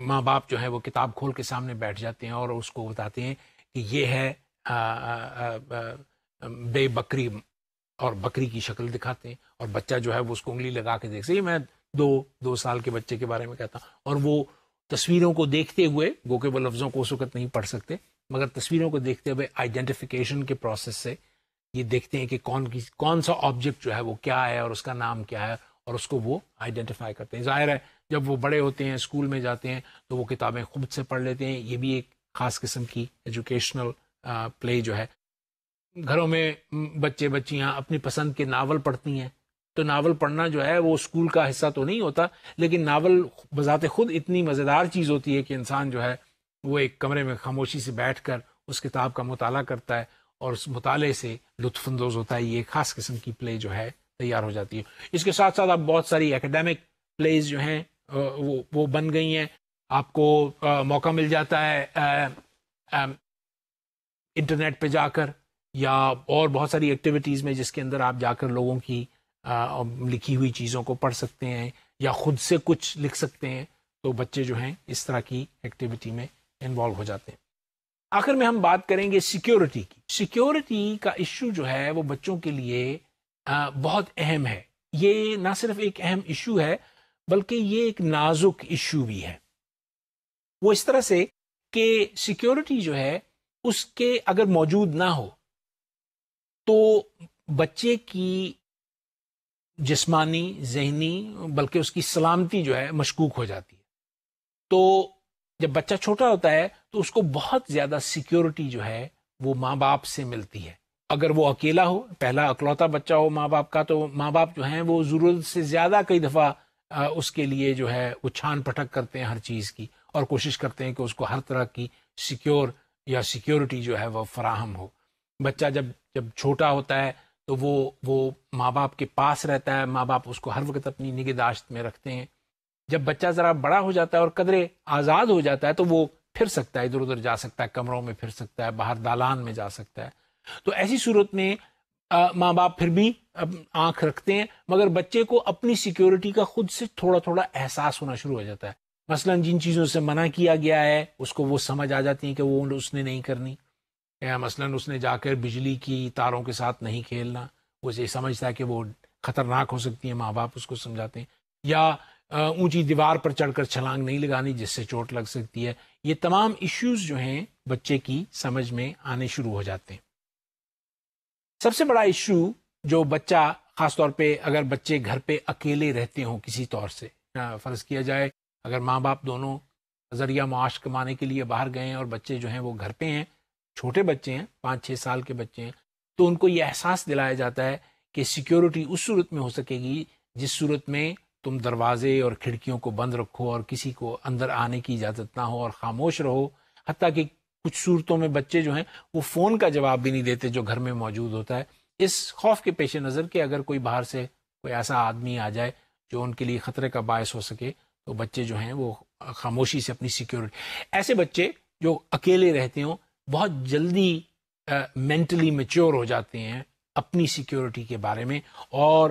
ماں باپ جو ہے وہ کتاب کھول کے سامنے بیٹھ جاتے ہیں اور اس کو بتاتے ہیں کہ یہ ہے بے بکری، اور بکری کی شکل دکھاتے ہیں، اور بچہ جو ہے وہ اس کو انگلی لگا کے دیکھ یہ میں 2 سال کے بچے کے بارے میں کہتا ہوں. اور وہ تصویروں کو دیکھتے ہوئے، گو کہ وہ لفظوں کو اس وقت نہیں پڑھ سکتے، مگر تصویروں کو دیکھتے ہوئے آئیڈینٹیفیکیشن کے پروسیس سے یہ دیکھتے ہیں کہ کون سا آبجیکٹ جو ہے وہ کیا ہے اور اس کا نام کیا ہے، اور اس کو وہ آئیڈینٹیفائی کرتے ہیں. ظاہر ہے جب وہ بڑے ہوتے ہیں، اسکول میں جاتے ہیں، تو وہ کتابیں خود سے پڑھ لیتے ہیں. یہ بھی ایک خاص قسم کی ایجوکیشنل پلے جو ہے. گھروں میں بچے بچیاں اپنی پسند کے ناول پڑھتی ہیں، تو ناول پڑھنا جو ہے وہ اسکول کا حصہ تو نہیں ہوتا، لیکن ناول بذات خود اتنی مزیدار چیز ہوتی ہے کہ انسان جو ہے وہ ایک کمرے میں خاموشی سے بیٹھ کر اس کتاب کا مطالعہ کرتا ہے اور اس مطالعے سے لطف اندوز ہوتا ہے. یہ ایک خاص قسم کی پلے جو ہے تیار ہو جاتی ہے. اس کے ساتھ ساتھ اب بہت ساری ایکیڈیمک پلیز جو ہیں وہ بن گئی ہیں. آپ کو موقع مل جاتا ہے انٹرنیٹ پہ جا کر یا اور بہت ساری ایکٹیویٹیز میں جس کے اندر آپ جا کر لوگوں کی لکھی ہوئی چیزوں کو پڑھ سکتے ہیں یا خود سے کچھ لکھ سکتے ہیں. تو بچے جو ہیں اس طرح کی ایکٹیویٹی میں انوالو ہو جاتے ہیں. آخر میں ہم بات کریں گے سیکیورٹی کی. سیکیورٹی کا ایشو جو ہے وہ بچوں کے لیے بہت اہم ہے. یہ نہ صرف ایک اہم ایشو ہے بلکہ یہ ایک نازک ایشو بھی ہے. وہ اس طرح سے کہ سیکیورٹی جو ہے اس کے اگر موجود نہ ہو تو بچے کی جسمانی، ذہنی، بلکہ اس کی سلامتی جو ہے مشکوک ہو جاتی ہے. تو جب بچہ چھوٹا ہوتا ہے تو اس کو بہت زیادہ سیکیورٹی جو ہے وہ ماں باپ سے ملتی ہے. اگر وہ اکیلا ہو، پہلا اکلوتا بچہ ہو ماں باپ کا، تو ماں باپ جو ہیں وہ ضرورت سے زیادہ کئی دفعہ اس کے لیے جو ہے وہ چھان پٹک کرتے ہیں ہر چیز کی، اور کوشش کرتے ہیں کہ اس کو ہر طرح کی سیکیورٹی جو ہے وہ فراہم ہو. بچہ جب چھوٹا ہوتا ہے تو وہ ماں باپ کے پاس رہتا ہے، ماں باپ اس کو ہر وقت اپنی نگہداشت میں رکھتے ہیں. جب بچہ ذرا بڑا ہو جاتا ہے اور قدرے آزاد ہو جاتا ہے تو وہ پھر سکتا ہے، ادھر ادھر جا سکتا ہے، کمروں میں پھر سکتا ہے، باہر دالان میں جا سکتا ہے. تو ایسی صورت میں ماں باپ پھر بھی آنکھ رکھتے ہیں، مگر بچے کو اپنی سیکیورٹی کا خود سے تھوڑا تھوڑا احساس ہونا شروع ہو جاتا ہے. مثلا جن چیزوں سے منع کیا گیا ہے اس کو وہ سمجھ آ جاتی ہیں کہ وہ اس نے نہیں کرنی. مثلا اس نے جا کر بجلی کی تاروں کے ساتھ نہیں کھیلنا، وہ یہ سمجھتا ہے کہ وہ خطرناک ہو سکتی ہیں، ماں باپ اس کو سمجھاتے ہیں. یا اونچی دیوار پر چڑھ کر چھلانگ نہیں لگانی جس سے چوٹ لگ سکتی ہے. یہ تمام ایشوز جو ہیں بچے کی سمجھ میں آنے شروع ہو جاتے ہیں. سب سے بڑا ایشو جو بچہ، خاص طور پہ اگر بچے گھر پہ اکیلے رہتے ہوں کسی طور سے، فرض کیا جائے اگر ماں باپ دونوں ذریعہ معاش کمانے کے لیے باہر گئے ہیں اور بچے جو ہیں وہ گھر پہ ہیں، چھوٹے بچے ہیں، 5-6 سال کے بچے ہیں، تو ان کو یہ احساس دلایا جاتا ہے کہ سیکیورٹی اس صورت میں ہو سکے گی جس صورت میں تم دروازے اور کھڑکیوں کو بند رکھو اور کسی کو اندر آنے کی اجازت نہ ہو اور خاموش رہو. حتیٰ کہ کچھ صورتوں میں بچے جو ہیں وہ فون کا جواب بھی نہیں دیتے جو گھر میں موجود ہوتا ہے، اس خوف کے پیش نظر کہ اگر کوئی باہر سے کوئی ایسا آدمی آ جائے جو ان کے لیے خطرے کا باعث ہو سکے تو بچے جو ہیں وہ خاموشی سے اپنی سیکیورٹی. ایسے بچے جو اکیلے رہتے ہوں بہت جلدی مینٹلی میچور ہو جاتے ہیں اپنی سیکیورٹی کے بارے میں، اور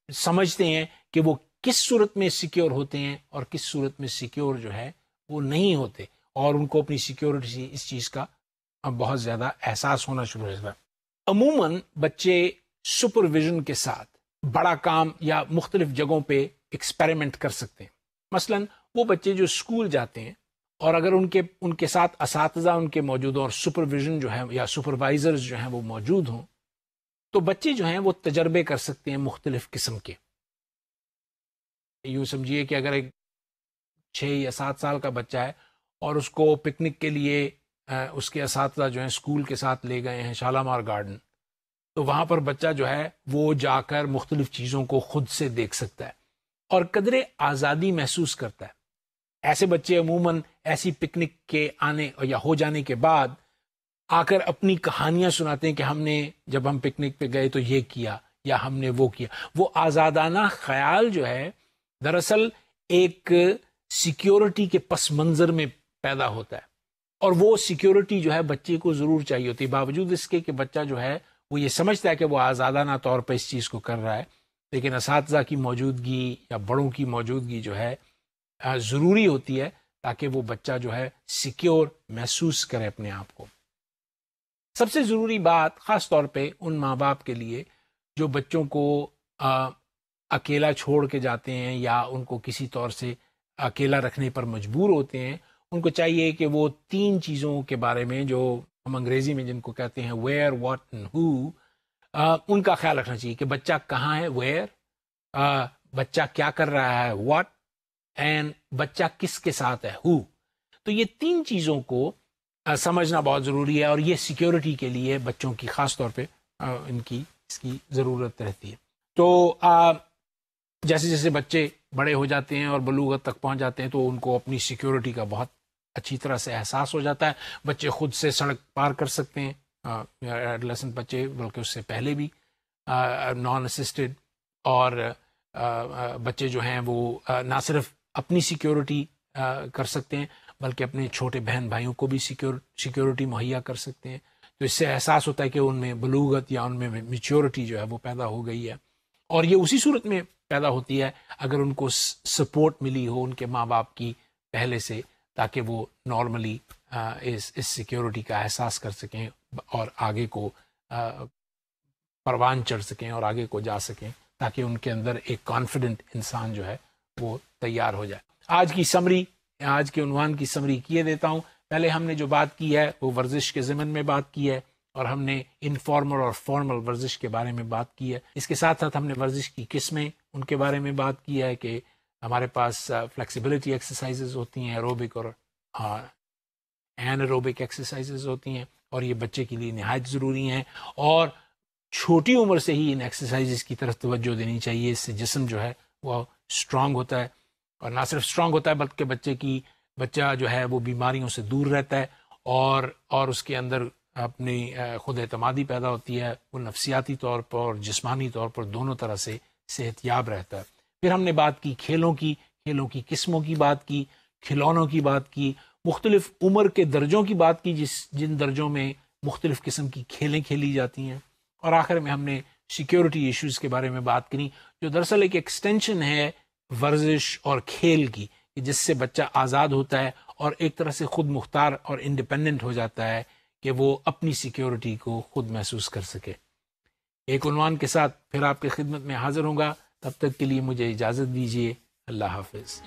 سمجھتے ہیں کہ وہ کس صورت میں سیکیور ہوتے ہیں اور کس صورت میں سیکیور جو ہے وہ نہیں ہوتے، اور ان کو اپنی سیکیورٹی سے اس چیز کا بہت زیادہ احساس ہونا شروع ہو جاتا ہے. عموماً بچے سپرویژن کے ساتھ بڑا کام یا مختلف جگہوں پہ ایکسپیریمنٹ کر سکتے ہیں. مثلا وہ بچے جو اسکول جاتے ہیں اور اگر ان کے ساتھ اساتذہ ان کے موجود ہوں اور سپرویژن جو ہے یا سپروائزرز جو ہیں وہ موجود ہوں، تو بچے جو ہیں وہ تجربے کر سکتے ہیں مختلف قسم کے. یوں سمجھیے کہ اگر ایک 6 یا 7 سال کا بچہ ہے اور اس کو پکنک کے لیے اس کے اساتذہ جو ہیں اسکول کے ساتھ لے گئے ہیں شالامار گارڈن، تو وہاں پر بچہ جو ہے وہ جا کر مختلف چیزوں کو خود سے دیکھ سکتا ہے اور قدرے آزادی محسوس کرتا ہے. ایسے بچے عموماً ایسی پکنک کے آنے یا ہو جانے کے بعد آ کر اپنی کہانیاں سناتے ہیں کہ ہم نے جب ہم پکنک پہ گئے تو یہ کیا یا ہم نے وہ کیا. وہ آزادانہ خیال جو ہے دراصل ایک سیکیورٹی کے پس منظر میں پیدا ہوتا ہے، اور وہ سیکیورٹی جو ہے بچے کو ضرور چاہیے ہوتی ہے، باوجود اس کے کہ بچہ جو ہے وہ یہ سمجھتا ہے کہ وہ آزادانہ طور پر اس چیز کو کر رہا ہے، لیکن اساتذہ کی موجودگی یا بڑوں کی موجودگی جو ہے ضروری ہوتی ہے تاکہ وہ بچہ جو ہے سیکیور محسوس کرے اپنے آپ کو. سب سے ضروری بات خاص طور پہ ان ماں باپ کے لیے جو بچوں کو اکیلا چھوڑ کے جاتے ہیں یا ان کو کسی طور سے اکیلا رکھنے پر مجبور ہوتے ہیں، ان کو چاہیے کہ وہ 3 چیزوں کے بارے میں جو ہم انگریزی میں جن کو کہتے ہیں ویئر، واٹ اینڈ ہو، ان کا خیال رکھنا چاہیے کہ بچہ کہاں ہے، ویئر، بچہ کیا کر رہا ہے، واٹ، اینڈ بچہ کس کے ساتھ ہے، ہو. تو یہ 3 چیزوں کو سمجھنا بہت ضروری ہے، اور یہ سیکیورٹی کے لیے بچوں کی خاص طور پہ اس کی ضرورت رہتی ہے. تو جیسے جیسے بچے بڑے ہو جاتے ہیں اور بلوغت تک پہنچ جاتے ہیں تو ان کو اپنی سیکیورٹی کا بہت اچھی طرح سے احساس ہو جاتا ہے. بچے خود سے سڑک پار کر سکتے ہیں، ایڈولسنٹ بچے، بلکہ اس سے پہلے بھی نان اسسٹڈ. اور بچے جو ہیں وہ نہ صرف اپنی سیکیورٹی کر سکتے ہیں بلکہ اپنے چھوٹے بہن بھائیوں کو بھی سیکیورٹی مہیا کر سکتے ہیں. تو اس سے احساس ہوتا ہے کہ ان میں بلوغت یا ان میں میچورٹی جو ہے وہ پیدا ہو گئی ہے، اور یہ اسی صورت میں پیدا ہوتی ہے اگر ان کو سپورٹ ملی ہو ان کے ماں باپ کی پہلے سے، تاکہ وہ نارملی اس سیکیورٹی کا احساس کر سکیں اور آگے کو پروان چڑھ سکیں اور آگے کو جا سکیں، تاکہ ان کے اندر ایک کانفیڈنٹ انسان جو ہے وہ تیار ہو جائے. آج کے عنوان کی سمری کیے دیتا ہوں. پہلے ہم نے جو بات کی ہے وہ ورزش کے ضمن میں بات کی ہے، اور ہم نے انفارمل اور فارمل ورزش کے بارے میں بات کی ہے. اس کے ساتھ ساتھ ہم نے ورزش کی قسمیں ان کے بارے میں بات کی ہے کہ ہمارے پاس فلیکسیبلٹی ایکسرسائزز ہوتی ہیں، ایروبک اور این ایروبک ایکسرسائزز ہوتی ہیں، اور یہ بچے کے لیے نہایت ضروری ہیں، اور چھوٹی عمر سے ہی ان ایکسرسائزز کی طرف توجہ دینی چاہیے. اس سے جسم جو ہے وہ اسٹرانگ ہوتا ہے، اور نہ صرف اسٹرانگ ہوتا ہے بلکہ بچہ جو ہے وہ بیماریوں سے دور رہتا ہے، اور اس کے اندر اپنی خود اعتمادی پیدا ہوتی ہے، وہ نفسیاتی طور پر اور جسمانی طور پر دونوں طرح سے صحت یاب رہتا ہے. پھر ہم نے بات کی کھیلوں کی قسموں کی بات کی، کھلونوں کی بات کی، مختلف عمر کے درجوں کی بات کی جن درجوں میں مختلف قسم کی کھیلیں کھیلی جاتی ہیں، اور آخر میں ہم نے سیکیورٹی ایشوز کے بارے میں بات کی، جو دراصل ایک ایکسٹینشن ہے ورزش اور کھیل کی، جس سے بچہ آزاد ہوتا ہے اور ایک طرح سے خود مختار اور انڈیپینڈنٹ ہو جاتا ہے کہ وہ اپنی سیکیورٹی کو خود محسوس کر سکے. ایک عنوان کے ساتھ پھر آپ کی خدمت میں حاضر ہوں گا، تب تک کے لیے مجھے اجازت دیجیے. اللہ حافظ.